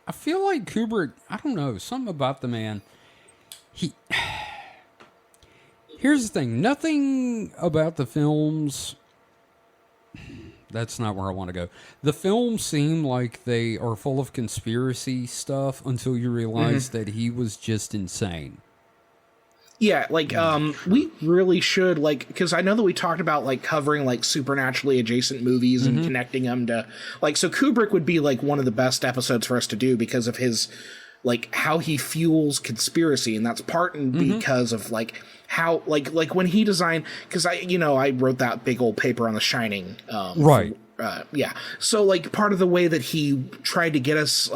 I feel like Kubrick, I don't know, something about the man. Here's the thing, nothing about the films, that's not where I want to go. The films seem like they are full of conspiracy stuff until you realize that he was just insane. Yeah, like, we really should, like, because I know that we talked about, like, covering, like, supernaturally adjacent movies and connecting them to, like, so Kubrick would be, like, one of the best episodes for us to do because of his, like, how he fuels conspiracy, and that's part and because of, like, how, like when he designed, because I wrote that big old paper on The Shining. Right. yeah. So, like, part of the way that he tried to get us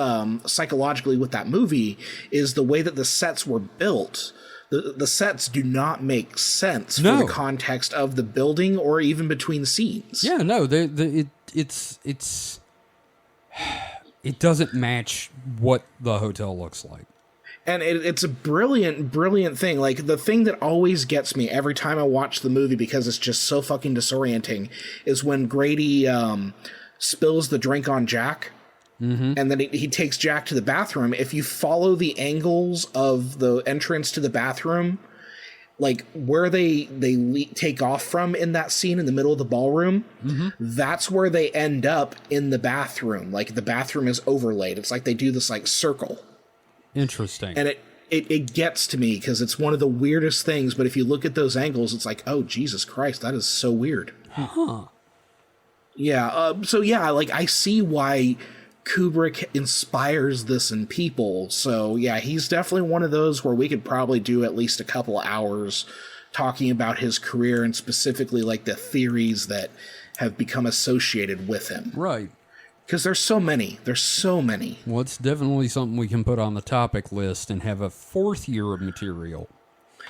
psychologically with that movie is the way that the sets were built. The sets do not make sense for the context of the building or even between scenes. Yeah, no, it doesn't match what the hotel looks like. And it's a brilliant, brilliant thing. Like, the thing that always gets me every time I watch the movie, because it's just so fucking disorienting, is when Grady spills the drink on Jack, and then he takes Jack to the bathroom. If you follow the angles of the entrance to the bathroom, like where they take off from in that scene in the middle of the ballroom, that's where they end up in the bathroom. Like, the bathroom is overlaid. It's like they do this, like, circle. Interesting. And it gets to me because it's one of the weirdest things, but if you look at those angles, it's like, oh, Jesus Christ, that is so weird. Huh. Yeah, so yeah, like, I see why Kubrick inspires this in people. So yeah, he's definitely one of those where we could probably do at least a couple hours talking about his career and specifically, like, the theories that have become associated with him. Right. Because there's so many. There's so many. Well, it's definitely something we can put on the topic list and have a 4th year of material.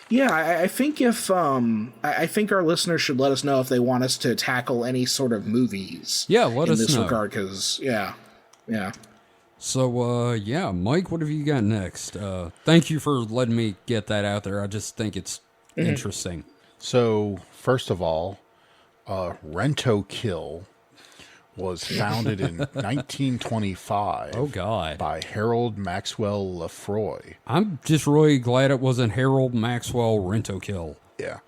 Yeah, I think I think our listeners should let us know if they want us to tackle any sort of movies. Yeah, let us know. In this regard, because, yeah. So, yeah, Mike, what have you got next? Thank you for letting me get that out there. I just think it's interesting. So, first of all, Rent-O-Kill was founded in 1925. Oh, God. By Harold Maxwell Lefroy. I'm just really glad it wasn't Harold Maxwell Rent-O-Kill. Yeah.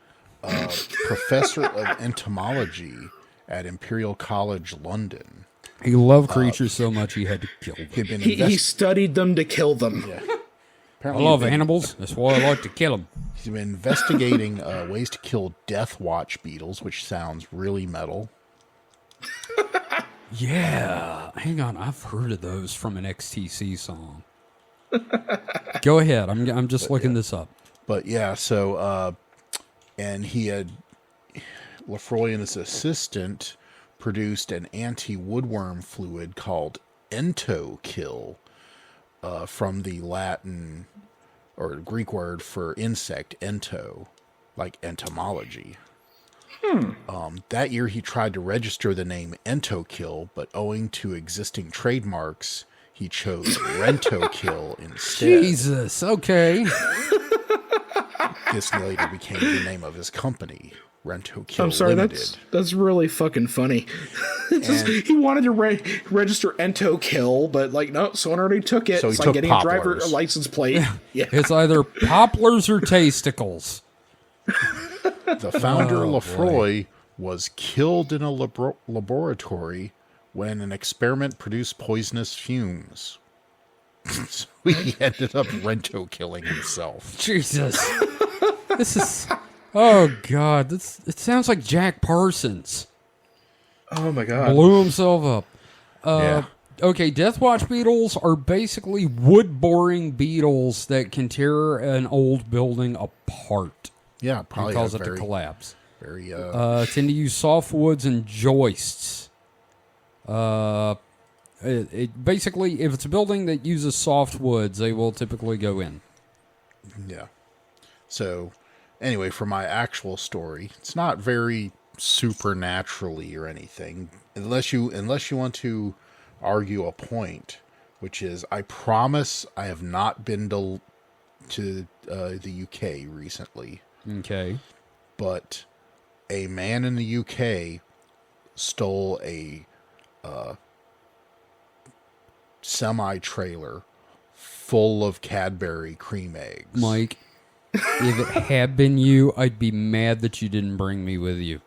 Professor of entomology at Imperial College London. He loved creatures so much he had to kill them. He studied them to kill them. Yeah. I love animals. That's why I like to kill them. He's been investigating ways to kill death watch beetles, which sounds really metal. Yeah. Hang on. I've heard of those from an XTC song. Go ahead. I'm just looking this up. But yeah, so, and he had, Lefroy and his assistant produced an anti-woodworm fluid called Ento-Kill, from the Latin or Greek word for insect, ento, like entomology. That year he tried to register the name Ento-Kill, but owing to existing trademarks, he chose Rent-O-Kill instead. Jesus, okay. This later became the name of his company, Rent-O-Kill I'm sorry, Limited. that's really fucking funny. He wanted to register Ento-Kill, but, like, no, someone already took it. So it's he like took getting poplars. a license plate. Yeah. It's either poplars or tasticles. The founder, Lefroy, was killed in a laboratory when an experiment produced poisonous fumes. So he ended up Rent-O-Killing himself. Jesus. This is... Oh, God. It sounds like Jack Parsons. Oh, my God. Blew himself up. Yeah. Okay, Death Watch beetles are basically wood-boring beetles that can tear an old building apart. Yeah, probably Cause have it to collapse. very Tend to use softwoods and joists. Basically, if it's a building that uses softwoods, they will typically go in. yeah. So, anyway, for my actual story, it's not very supernaturally or anything, unless you want to argue a point, which is I promise I have not been to the UK recently. Okay. But a man in the UK stole a semi-trailer full of Cadbury cream eggs. Mike, if it had been you, I'd be mad that you didn't bring me with you.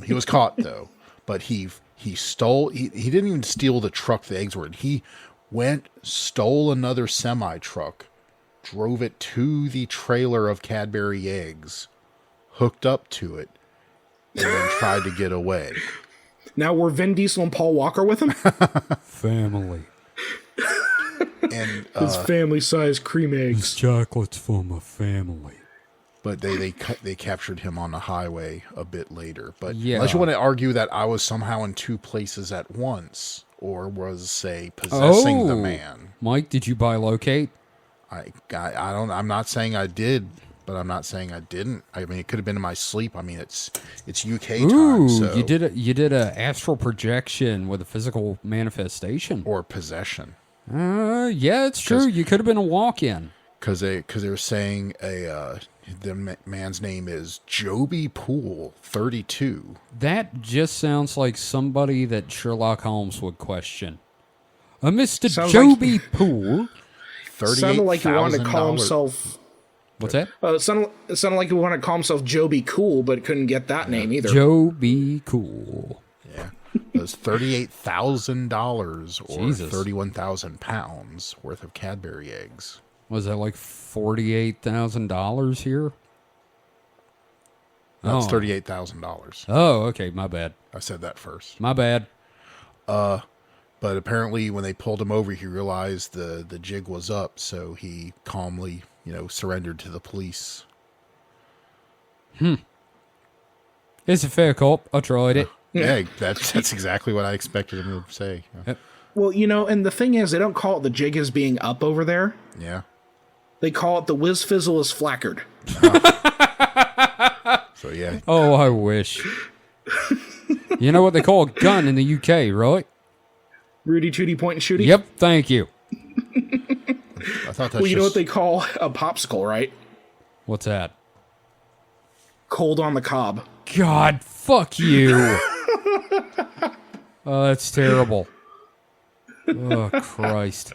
He was caught though, but he stole. He didn't even steal the truck the eggs were in. He stole another semi truck, drove it to the trailer of Cadbury eggs, hooked up to it, and then tried to get away. Now, were Vin Diesel and Paul Walker with him? Family. And His family-sized cream This eggs. chocolate's for my family. but they captured him on the highway a bit later. But Yeah. unless you want to argue that I was somehow in two places at once, or was, say, possessing the man. Mike, did you buy locate? I don't. I'm not saying I did, but I'm not saying I didn't. I mean, it could have been in my sleep. I mean, it's UK time. Ooh, So, you did a astral projection with a physical manifestation. or possession, Yeah, it's true. You could have been a walk-in. because they were saying the man's name is Joby Poole, 32. That just sounds like somebody that Sherlock Holmes would question. Mr. Sounds Joby Poole. Sounded like he wanted to call $38,000. himself. What's that? It sounded like he wanted to call himself Joby Cool, but couldn't get that name either. Joby Cool. Yeah, it was $38,000 or Jesus. 31,000 pounds worth of Cadbury eggs. Was that like $48,000 here? That's Oh. $38,000. Oh, okay. My bad. I said that first. My bad. But apparently, when they pulled him over, he realized the jig was up, so he calmly, surrendered to the police. It's a fair cop. I tried it. Yeah, that's exactly what I expected him to say. Well, and the thing is, they don't call it the jig as being up over there. Yeah. They call it the whiz fizzle is flackered. So yeah, Oh, I wish. You know what they call a gun in the UK, right? Rudy Tooty point and shooty. Yep, thank you. I thought that's Well, you know what just they call a popsicle, right? What's that? Cold on the cob. God, fuck you. Oh, that's terrible. Oh, Christ.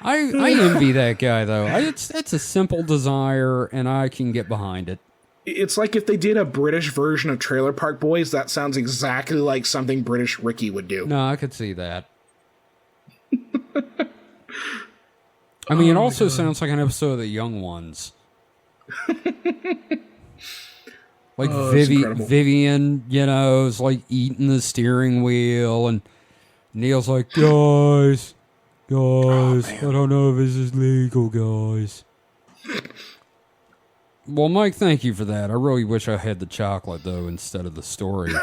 I envy that guy, though. It's a simple desire, and I can get behind it. It's like if they did a British version of Trailer Park Boys, that sounds exactly like something British Ricky would do. No, I could see that. I mean, it also sounds like an episode of The Young Ones. Like incredible. Vivian, is like eating the steering wheel, and Neil's like, guys, I don't know if this is legal, guys. Well, Mike, thank you for that. I really wish I had the chocolate, though, instead of the story.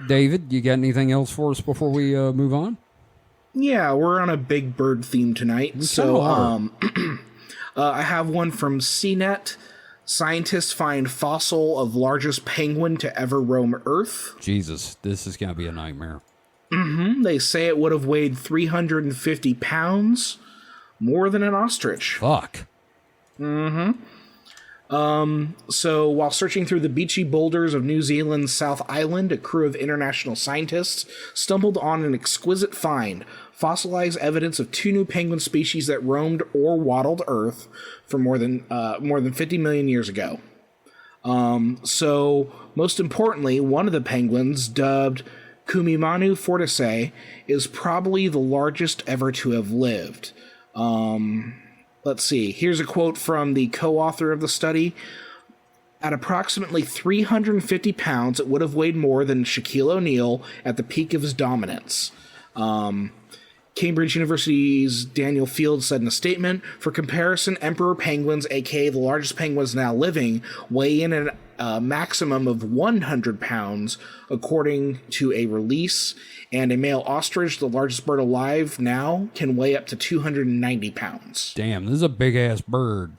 David, you got anything else for us before we move on? Yeah, we're on a Big Bird theme tonight. So, are. I have one from CNET. Scientists find fossil of largest penguin to ever roam Earth. Jesus, this is going to be a nightmare. They say it would have weighed 350 pounds, more than an ostrich. Fuck. So, while searching through the beachy boulders of New Zealand's South Island, a crew of international scientists stumbled on an exquisite find, fossilized evidence of two new penguin species that roamed or waddled Earth for more than 50 million years ago. So, most importantly, one of the penguins, dubbed Kumimanu fortissei, is probably the largest ever to have lived. Let's see. Here's a quote from the co-author of the study. At approximately 350 pounds, it would have weighed more than Shaquille O'Neal at the peak of his dominance. Cambridge University's Daniel Field said in a statement, for comparison, emperor penguins, aka the largest penguins now living, weigh in at a maximum of 100 pounds, according to a release, and a male ostrich, the largest bird alive now, can weigh up to 290 pounds. Damn, this is a big-ass bird.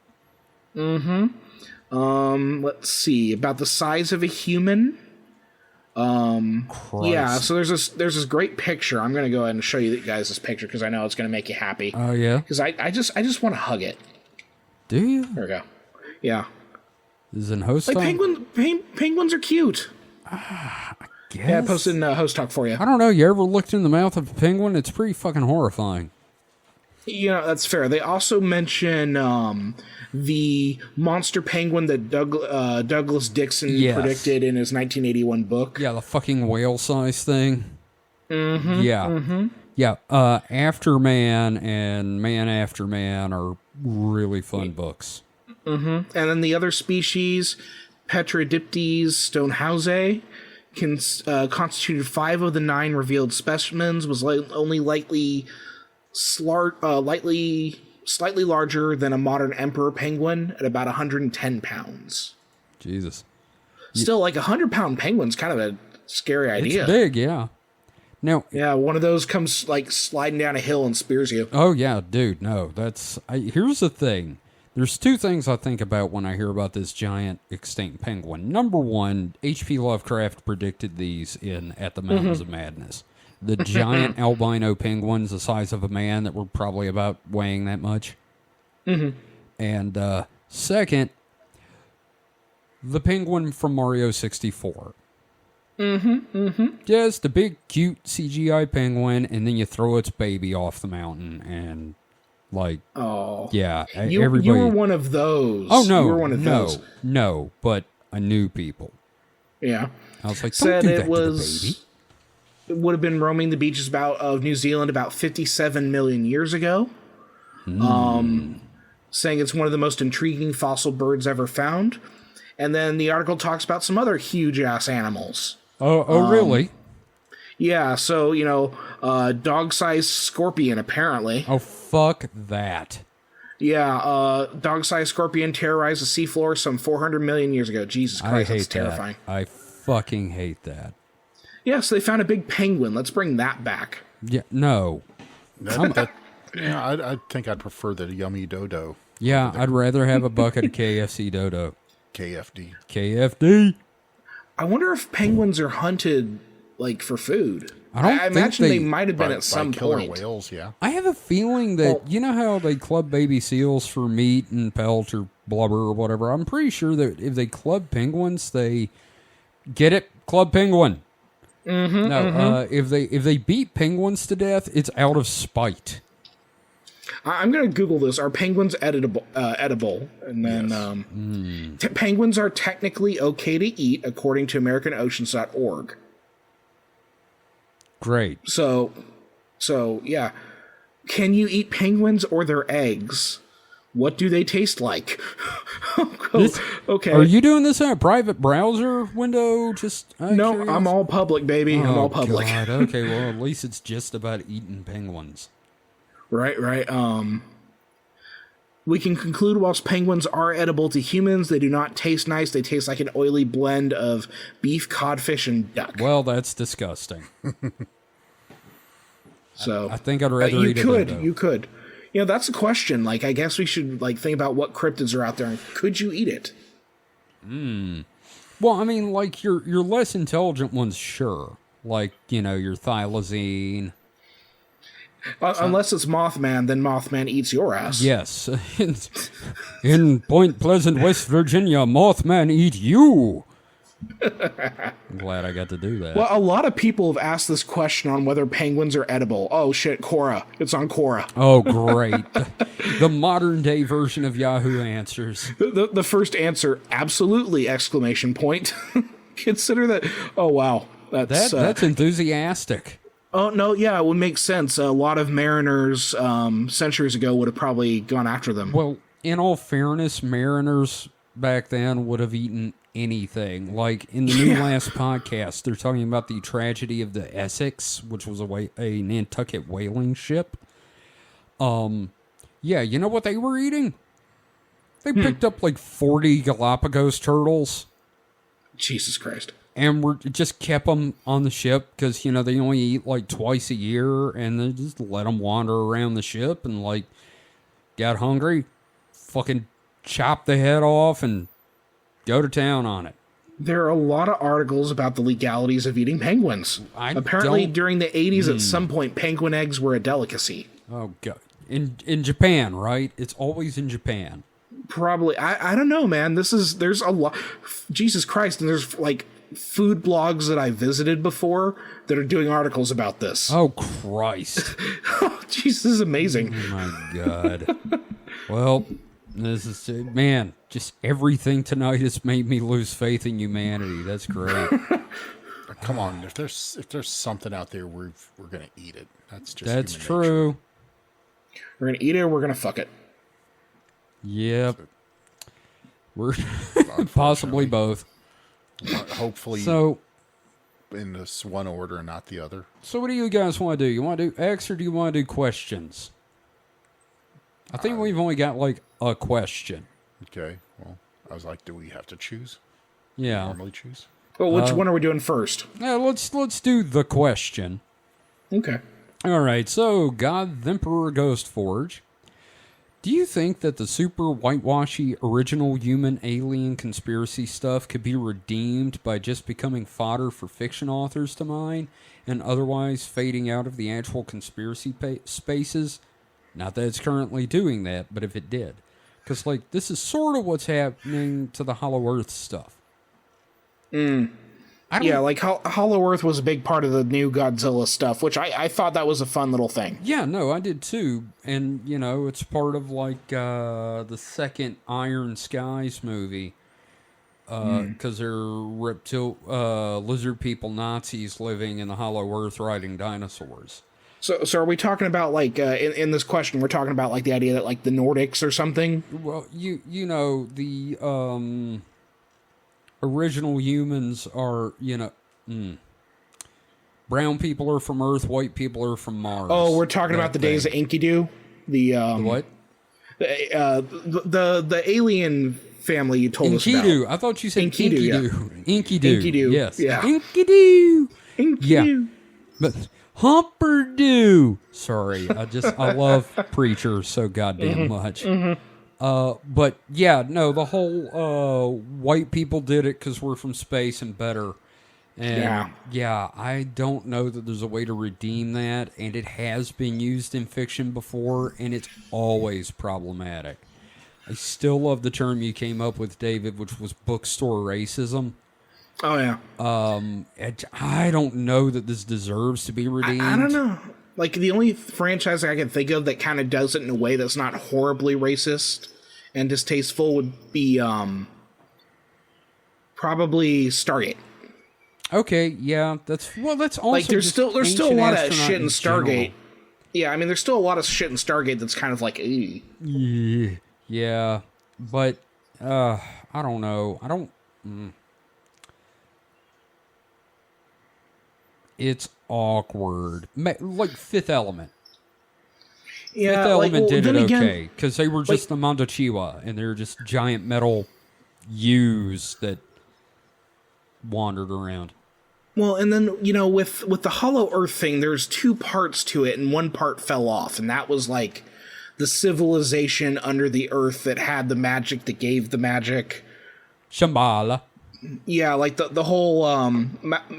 Let's see, about the size of a human. Christ. Yeah, so there's this great picture. I'm gonna go ahead and show you guys this picture because I know it's gonna make you happy. Oh, yeah? Because I just want to hug it. Do you? There we go. Yeah, This is in host like time? penguins are cute. Yes. Yeah, I posted in Host Talk for you. I don't know. You ever looked in the mouth of a penguin? It's pretty fucking horrifying. That's fair. They also mention the monster penguin that Douglas Dixon Yes. predicted in his 1981 book. Yeah, the fucking whale-size thing. Mm-hmm. Yeah. Mm-hmm. Yeah. Afterman and Man After Man are really fun books. And then the other species, Petrodiptes stonehausae, constituted 5 of the 9 revealed specimens, was only lightly slightly larger than a modern emperor penguin at about 110 pounds. Jesus. Still, like 100-pound penguin's kind of a scary idea. It's big, yeah. Now, Yeah, one of those comes like sliding down a hill and spears you. oh yeah, dude, no, here's the thing. There's two things I think about when I hear about this giant extinct penguin. Number one, H.P. Lovecraft predicted these at the Mountains of Madness. The giant albino penguins the size of a man that were probably about weighing that much. Mm-hmm. And second, the penguin from Mario 64. Just a big, cute CGI penguin, and then you throw its baby off the mountain, and like, Oh, yeah, you everybody. were one of those. Oh no, you were one of those. no, but I knew people. Yeah, I was like, don't said do it that was. to the baby. It would have been roaming the beaches of New Zealand about 57 million years ago. Saying it's one of the most intriguing fossil birds ever found. And then the article talks about some other huge ass animals. Oh, really? Yeah, so, dog-sized scorpion, apparently. Oh, fuck that. Yeah, dog-sized scorpion terrorized the seafloor some 400 million years ago. Jesus I Christ, hate that's terrifying. that. I fucking hate that. Yeah, so they found a big penguin. Let's bring that back. Yeah, no. I think I'd prefer the Yummy Dodo. Yeah, I'd rather have a bucket of KFC Dodo. KFD. KFD. I wonder if penguins are hunted, like, for food. I don't I think imagine they they- might have been By at some killer point. whales, yeah. I have a feeling that, you know how they club baby seals for meat and pelt or blubber or whatever? I'm pretty sure that if they club penguins, they get it, club penguin. If they beat penguins to death, it's out of spite. I'm going to Google this. Are penguins edible? And then penguins are technically okay to eat, according to AmericanOceans.org. Great. So yeah. Can you eat penguins or their eggs? What do they taste like? Okay. Are you doing this in a private browser window? Just No, I'm all public, baby. I'm all public. God. Okay, well, at least it's just about eating penguins. Right. We can conclude whilst penguins are edible to humans, they do not taste nice. They taste like an oily blend of beef, codfish, and duck. Well, that's disgusting. So I think I'd rather you eat could, a dodo. you could. That's a question. Like, I guess we should think about what cryptids are out there and could you eat it? Well, I mean, like your less intelligent ones, sure. Like, your thylacine. Unless it's Mothman, then Mothman eats your ass. Yes. In Point Pleasant, West Virginia, Mothman eat you. I'm glad I got to do that. Well, a lot of people have asked this question on whether penguins are edible. Oh shit, Quora. It's on Quora. Oh, great. The modern day version of Yahoo Answers. The first answer, absolutely! Exclamation point. Consider that. Oh wow, That's enthusiastic. Oh no, yeah, it would make sense. A lot of mariners centuries ago would have probably gone after them. Well, in all fairness, mariners back then would have eaten anything. Like in the new last podcast, they're talking about the tragedy of the Essex, which was a Nantucket whaling ship. Yeah, you know what they were eating? They picked up like 40 Galapagos turtles. Jesus Christ. And just kept them on the ship because, they only eat like twice a year, and they just let them wander around the ship and like got hungry, fucking chop the head off and go to town on it. There are a lot of articles about the legalities of eating penguins. Apparently, during the 80s, at some point, penguin eggs were a delicacy. Oh, God. In Japan, right? It's always in Japan. Probably. I don't know, man. There's a lot. Jesus Christ. And there's like food blogs that I visited before that are doing articles about this. Oh, Christ. Jesus, this is amazing. Oh, my God. Well, this is, man, just everything tonight has made me lose faith in humanity. That's great. Come on, if there's something out there, we're gonna eat it. That's That's human true. nature. We're going to eat it or we're going to fuck it. Yep. We're possibly both. Hopefully, So, in this one order and not the other. what do you guys want to do? You want to do X or do you want to do questions? I think we've only got like a question. Okay. Well, I was like, do we have to choose? Yeah. Normally choose. Well, which one are we doing first? Yeah, let's do the question. Okay. All right, so God the Emperor Ghost Forge. Do you think that the super whitewashy original human alien conspiracy stuff could be redeemed by just becoming fodder for fiction authors to mine and otherwise fading out of the actual conspiracy spaces? Not that it's currently doing that, but if it did. Because, like, this is sort of what's happening to the Hollow Earth stuff. Yeah, like Hollow Earth was a big part of the new Godzilla stuff, which I thought that was a fun little thing. Yeah, no, I did too. And, you know, it's part of, like, the second Iron Skies movie. Because they're lizard people Nazis living in the Hollow Earth riding dinosaurs. So are we talking about, like, in this question, we're talking about, like, the idea that, like, the Nordics or something? Well, you know, the original humans are, you know, brown people are from Earth, white people are from Mars. Oh, we're talking about the days of Enkidu? The what? The alien family you told us about. Enkidu. I thought you said Enkidu, yeah. Enkidu. Enkidu, Yes. yeah. Enkidu. Enkidu. Yeah. But Humperdew. Sorry, I love Preacher so goddamn much. But yeah, no, the whole white people did it because we're from space and better. And yeah, I don't know that there's a way to redeem that, and it has been used in fiction before, and it's always problematic. I still love the term you came up with, David, which was bookstore racism. Oh, yeah. I don't know that this deserves to be redeemed. I don't know. Like, the only franchise I can think of that kind of does it in a way that's not horribly racist and distasteful would be probably Stargate. Okay, yeah, that's also like there's still a lot of shit in Stargate. General. Yeah, I mean, there's still a lot of shit in Stargate that's kind of like, yeah, but I don't know. It's awkward. Like Fifth Element. Yeah, Fifth Element did it again, okay because they were just the Mondochiwa and they're just giant metal U's that wandered around. Well, and then, you know, with the Hollow Earth thing, there's two parts to it, and one part fell off, and that was like the civilization under the earth that had the magic that gave the magic. Shambhala. Yeah, like the whole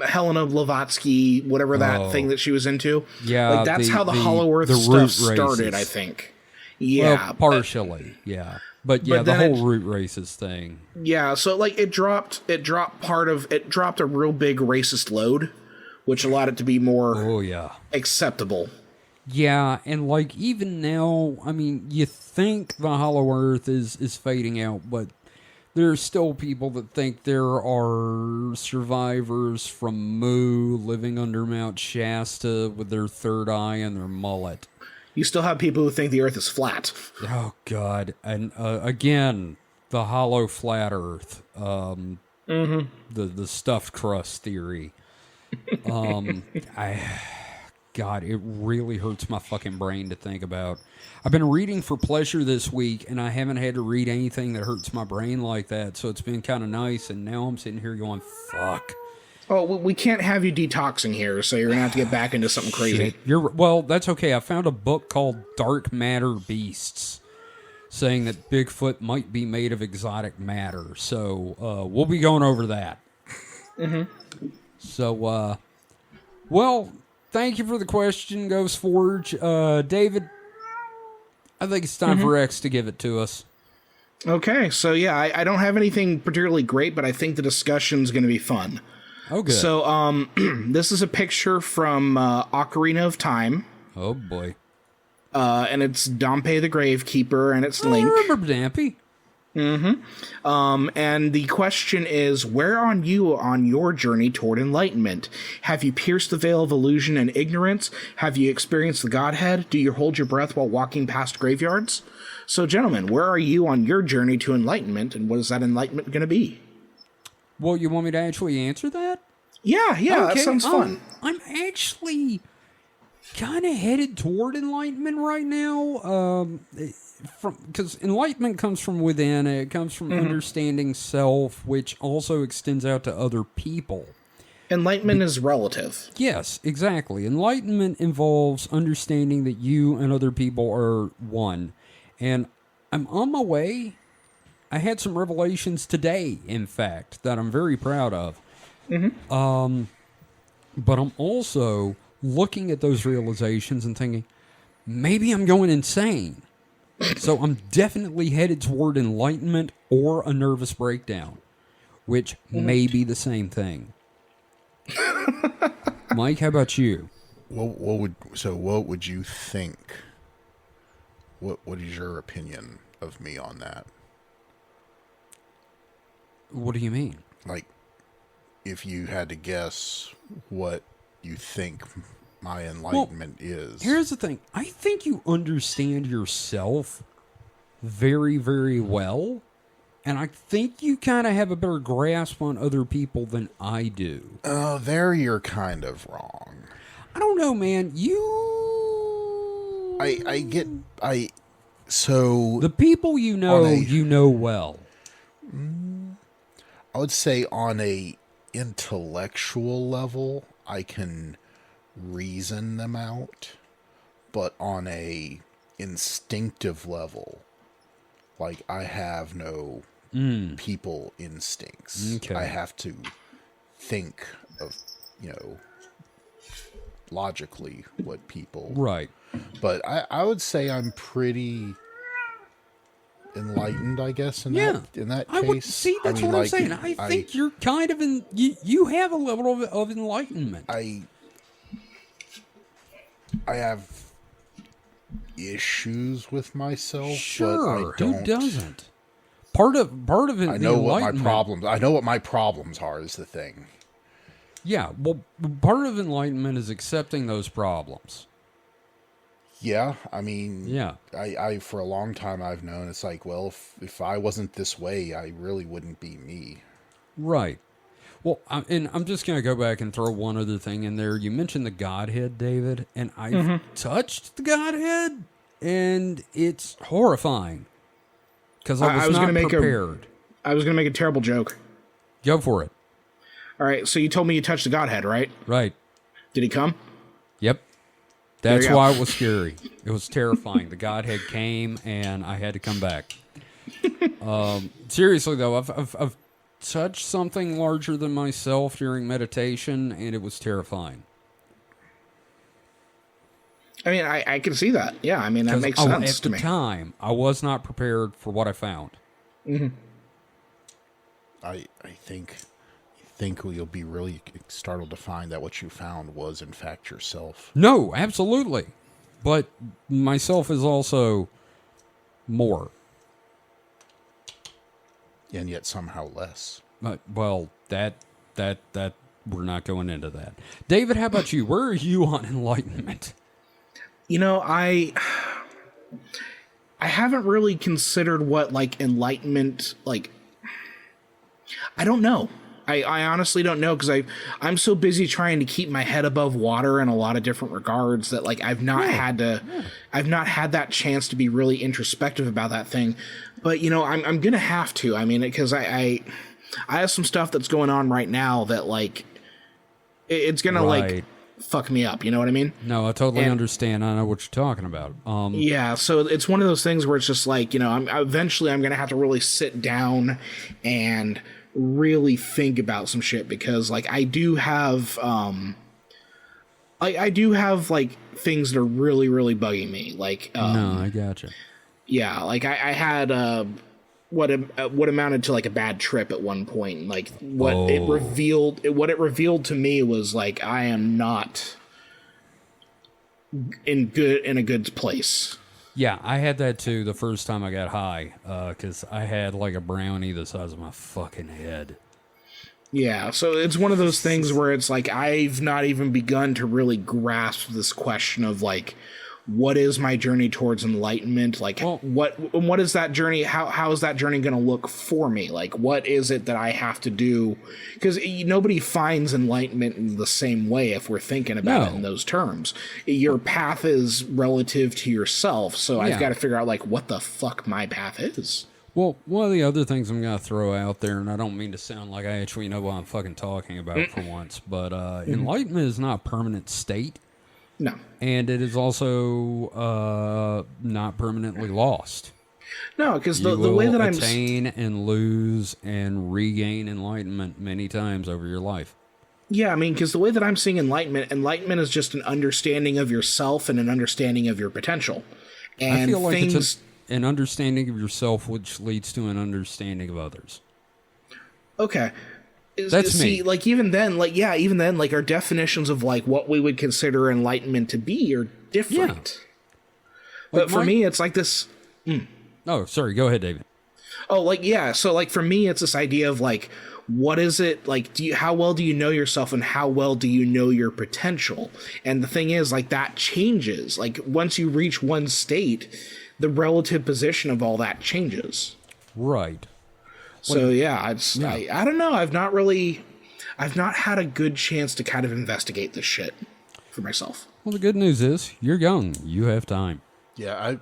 Helena Blavatsky, whatever that thing that she was into. Yeah, like that's how the Hollow Earth stuff started, I think. Yeah, well, partially, yeah. But yeah, the whole root races thing. Yeah, so like it dropped a real big racist load, which allowed it to be more acceptable. Yeah, and like even now, I mean, you think the Hollow Earth is fading out, but there are still people that think there are survivors from Mu living under Mount Shasta with their third eye and their mullet. You still have people who think the Earth is flat. Oh, God. And again, the hollow flat Earth. The stuffed crust theory. God, it really hurts my fucking brain to think about. I've been reading for pleasure this week, and I haven't had to read anything that hurts my brain like that, so it's been kind of nice, and now I'm sitting here going, fuck. Oh, we can't have you detoxing here, so you're going to have to get back into something crazy. Well, that's okay. I found a book called Dark Matter Beasts, saying that Bigfoot might be made of exotic matter, so we'll be going over that. So, well, thank you for the question, Ghost Forge. David, I think it's time for X to give it to us. Okay, so yeah, I don't have anything particularly great, but I think the discussion's going to be fun. Oh, good. So, this is a picture from Ocarina of Time. Oh, boy. And it's Dampé the Gravekeeper, and it's Link. I remember Dampé. And the question is, where are you on your journey toward enlightenment? Have you pierced the veil of illusion and ignorance? Have you experienced the Godhead? Do you hold your breath while walking past graveyards? So, gentlemen, where are you on your journey to enlightenment, and what is that enlightenment going to be? Well, you want me to actually answer that? Yeah, okay. That sounds fun. I'm actually kind of headed toward enlightenment right now. because enlightenment comes from within. It comes from understanding self, which also extends out to other people. Enlightenment is relative. Yes, exactly. Enlightenment involves understanding that you and other people are one. And I'm on my way. I had some revelations today, in fact, that I'm very proud of. But I'm also looking at those realizations and thinking, maybe I'm going insane. So I'm definitely headed toward enlightenment or a nervous breakdown, which may be the same thing. Mike, how about you? What would you think? What is your opinion of me on that? What do you mean? Like, if you had to guess what you think my enlightenment is. Here's the thing. I think you understand yourself very, very well. And I think you kind of have a better grasp on other people than I do. Oh, there you're kind of wrong. I don't know, man. So the people you know well. I would say on a intellectual level, I can reason them out, but on a instinctive level, like I have no people instincts. Okay. I have to think of, logically what people. Right. But I would say I'm pretty enlightened, I guess, in that case. I would see. That's what I'm saying. I think you're kind of you have a level of enlightenment. I have issues with myself. Sure, but I don't. who doesn't? Part of it. I know what my problems. I know what my problems are. Is the thing. Yeah, well, part of enlightenment is accepting those problems. Yeah, I mean, yeah. I for a long time I've known it's like, well, if I wasn't this way, I really wouldn't be me. Right. Well, and I'm just going to go back and throw one other thing in there. You mentioned the Godhead, David, and I've touched the Godhead, and it's horrifying because I was not prepared. I was going to make a terrible joke. Go for it. All right, so you told me you touched the Godhead, right? Right. Did he come? Yep. That's why it was scary. It was terrifying. The Godhead came, and I had to come back. Seriously, though, I've touched something larger than myself during meditation, and it was terrifying. I mean, I can see that. Yeah, I mean, that makes sense to me. At the time, I was not prepared for what I found. Mm-hmm. I think you'll be really startled to find that what you found was, in fact, yourself. No, absolutely. But myself is also more. And yet somehow less. Well, that we're not going into that. David, how about you? Where are you on enlightenment? I haven't really considered what, enlightenment, I don't know. I honestly don't know because I'm so busy trying to keep my head above water in a lot of different regards that I've not had that chance to be really introspective about that thing. But I'm gonna have to. I mean, because I have some stuff that's going on right now that it's gonna fuck me up. You know what I mean? No, I totally understand. I know what you're talking about. Yeah, so it's one of those things where it's just eventually I'm gonna have to really sit down and really think about some shit because I do have I do have things that are really, really bugging me. Um, no, I gotcha. Yeah, I had what amounted to a bad trip at one point. It revealed to me was I am not in a good place. Yeah, I had that too the first time I got high, because I had a brownie the size of my fucking head. Yeah, so it's one of those things where it's I've not even begun to really grasp this question of what is my journey towards enlightenment? Like, Well- what is that journey? How is that journey going to look for me? Like, what is it that I have to do? Because nobody finds enlightenment in the same way if we're thinking about it No. in those terms. Your path is relative to yourself, so Yeah. I've got to figure out, like, what the fuck my path is. Well, one of the other things I'm going to throw out there, and I don't mean to sound like I actually know what I'm fucking talking about for once, but enlightenment is not a permanent state. No. And it is also not permanently lost. No, because You the way will that I'm... attain and lose and regain enlightenment many times over your life. Yeah, I mean, because the way that I'm seeing enlightenment is just an understanding of yourself and an understanding of your potential. And I feel like things... it's an understanding of yourself, which leads to an understanding of others. Okay. That's See, me. like, even then, like, our definitions of, like, what we would consider enlightenment to be are different. But for me, it's like this... Oh, sorry. Go ahead, David. Oh, like, yeah. So, like, for me, it's this idea of, like, what is it, like, how well do you know yourself and how well do you know your potential? And the thing is, like, that changes. Like, once you reach one state, the relative position of all that changes. Right. So, yeah, I don't know. I've not had a good chance to kind of investigate this shit for myself. Well, the good news is you're young. You have time. Yeah,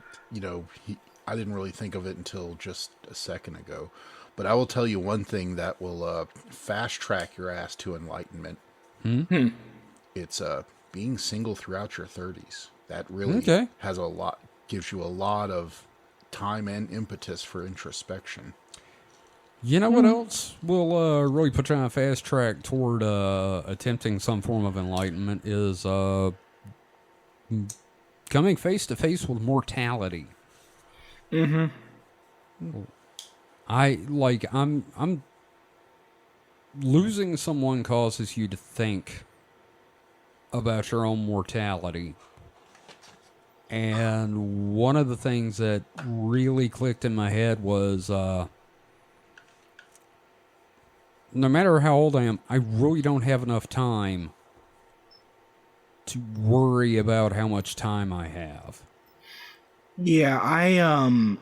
I didn't really think of it until just a second ago. But I will tell you one thing that will fast track your ass to enlightenment. It's being single throughout your 30s. That really gives you a lot of time and impetus for introspection. You know what else will really put you on a fast track toward attempting some form of enlightenment is coming face to face with mortality. Mm-hmm. I'm losing someone causes you to think about your own mortality. And one of the things that really clicked in my head was no matter how old I am, I really don't have enough time to worry about how much time I have. Yeah, I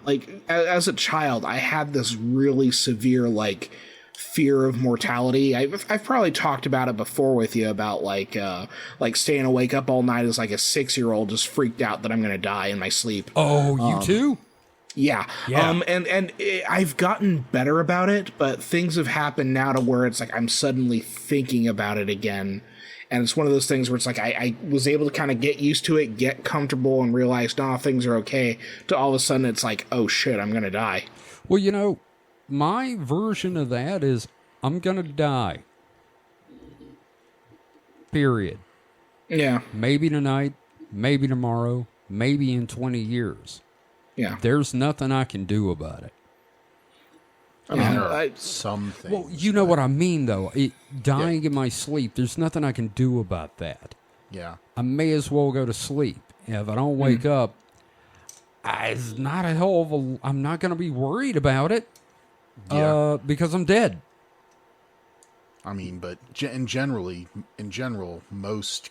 like as a child, I had this really severe like fear of mortality. I've probably talked about it before with you about like staying awake up all night as like a 6-year-old, just freaked out that I'm gonna die in my sleep. Oh, you too? Yeah. And I've gotten better about it, but things have happened now to where it's like I'm suddenly thinking about it again. And it's one of those things where it's like I was able to kind of get used to it, get comfortable, and realize, nah, things are okay. To all of a sudden, it's like, oh shit, I'm going to die. Well, you know, my version of that is I'm going to die. Period. Yeah. Maybe tonight, maybe tomorrow, maybe in 20 years. Yeah. There's nothing I can do about it. I mean, there are some things. Well, you know what I mean, though. Dying in my sleep, there's nothing I can do about that. Yeah. I may as well go to sleep. If I don't wake up, it's not a hell of a... I'm not going to be worried about it because I'm dead. I mean, but in general, most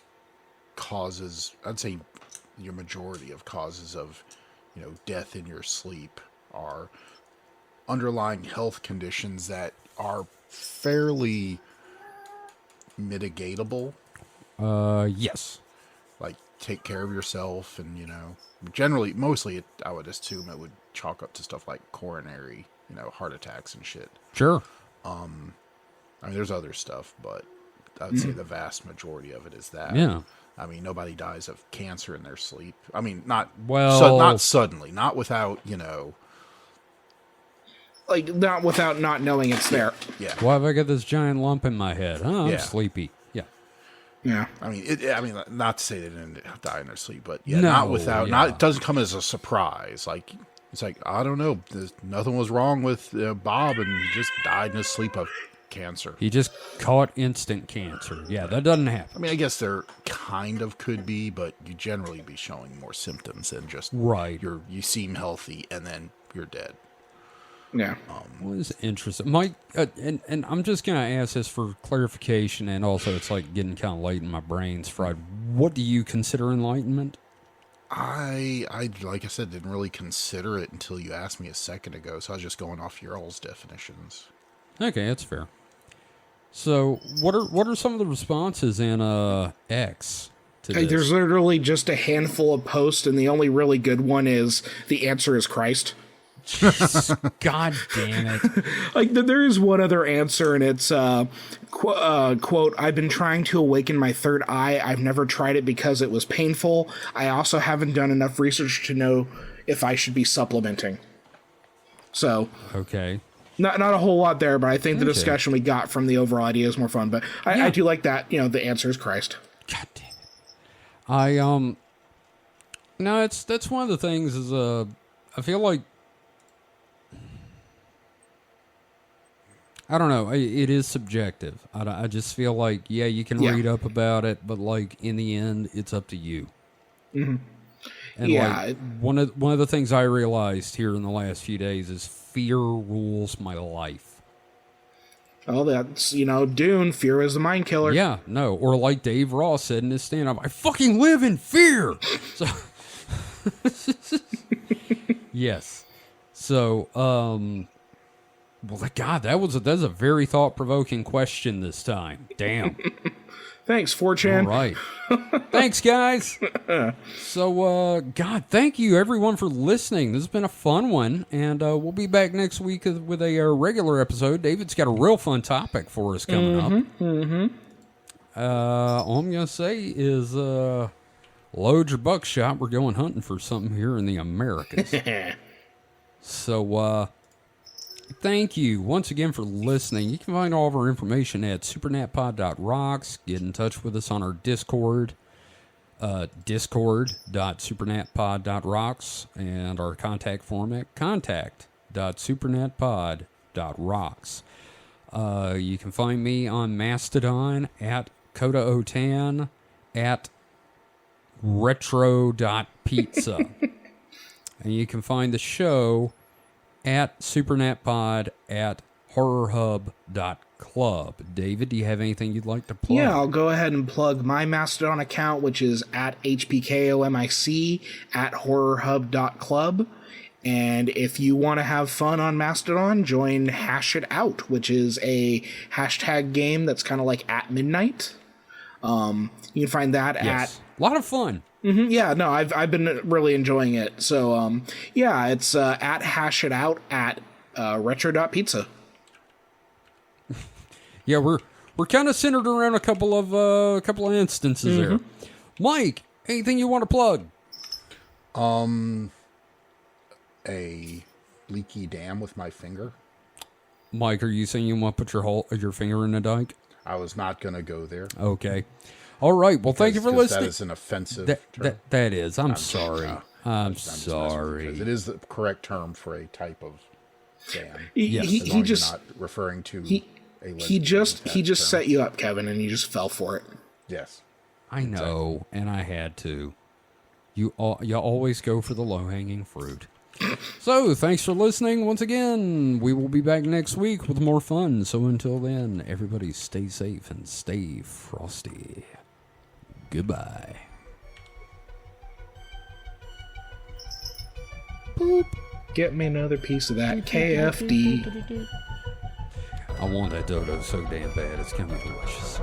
causes, I'd say your majority of causes of, death in your sleep are underlying health conditions that are fairly mitigatable. Yes. Like take care of yourself and, generally, mostly I would assume it would chalk up to stuff like coronary, heart attacks and shit. Sure. I mean, there's other stuff, but I would say the vast majority of it is that. Yeah. I mean, nobody dies of cancer in their sleep. I mean, not suddenly, not without, like not without not knowing it's there. Yeah. Why have I got this giant lump in my head? Oh, I'm Yeah. sleepy. Yeah. Yeah. I mean, not to say they didn't die in their sleep, but yeah, No, it doesn't come as a surprise. Like, it's like, I don't know, nothing was wrong with Bob and he just died in his sleep of cancer. He just caught instant cancer. Yeah, that doesn't I happen. mean, I guess there kind of could be, but you generally be showing more symptoms than just Right. you seem healthy and then you're dead. Yeah. What is interesting, Mike? And I'm just gonna ask this for clarification, and also it's like getting kind of late in my brain's fried. What do you consider enlightenment? I like I said, didn't really consider it until you asked me a second ago, so I was just going off your all's definitions. Okay, that's fair. So, what are some of the responses in X to this? There's literally just a handful of posts, and the only really good one is the answer is Christ. God damn it. Like, there is one other answer, and it's, quote, I've been trying to awaken my third eye. I've never tried it because it was painful. I also haven't done enough research to know if I should be supplementing. So, Okay. not a whole lot there, but I think the discussion we got from the overall idea is more fun. But I do like that, the answer is Christ. God damn it. No, that's one of the things is, I feel like, I don't know. It is subjective. I just feel like, you can read up about it, but like in the end, it's up to you. Mm-hmm. And like one of the things I realized here in the last few days is fear rules my life. Oh, that's Dune. Fear is the mind killer. Yeah, no, or like Dave Ross said in his stand-up, I fucking live in fear. So, yes. So, well, God, that's a very thought-provoking question this time. Damn. Thanks, 4chan. All right. Thanks, guys. So, God, thank you, everyone, for listening. This has been a fun one, and we'll be back next week with a regular episode. David's got a real fun topic for us coming up. All I'm going to say is load your buckshot. We're going hunting for something here in the Americas. So, thank you once again for listening. You can find all of our information at supernatpod.rocks. Get in touch with us on our Discord, discord.supernatpod.rocks, and our contact form at contact.supernatpod.rocks. You can find me on Mastodon at Coda010 at retro.pizza. And you can find the show at supernatpod at horrorhub.club. David, do you have anything you'd like to plug? Yeah, I'll go ahead and plug my Mastodon account, which is at HPKOMIC at horrorhub.club. And if you want to have fun on Mastodon, join Hash It Out, which is a hashtag game that's kind of like at midnight. You can find that at... A lot of fun. Mm-hmm, yeah, no, I've been really enjoying it. So, it's at Hash It Out at retro.pizza. Yeah, we're kind of centered around a couple of instances there. Mike, anything you want to plug? A leaky dam with my finger. Mike, are you saying you want to put your finger in a dike? I was not going to go there. Okay. All right. Well, thank you for listening. That is an offensive term. That is. I'm sorry. I'm sorry. It is the correct term for a type of dam. He just not referring to he just set you up, Kevin, and you just fell for it. Yes. I know, and I had to. You always go for the low-hanging fruit. So, thanks for listening once again. We will be back next week with more fun. So until then, everybody stay safe and stay frosty. Goodbye. Boop. Get me another piece of that KFD. I want that dodo so damn bad. It's gonna be delicious.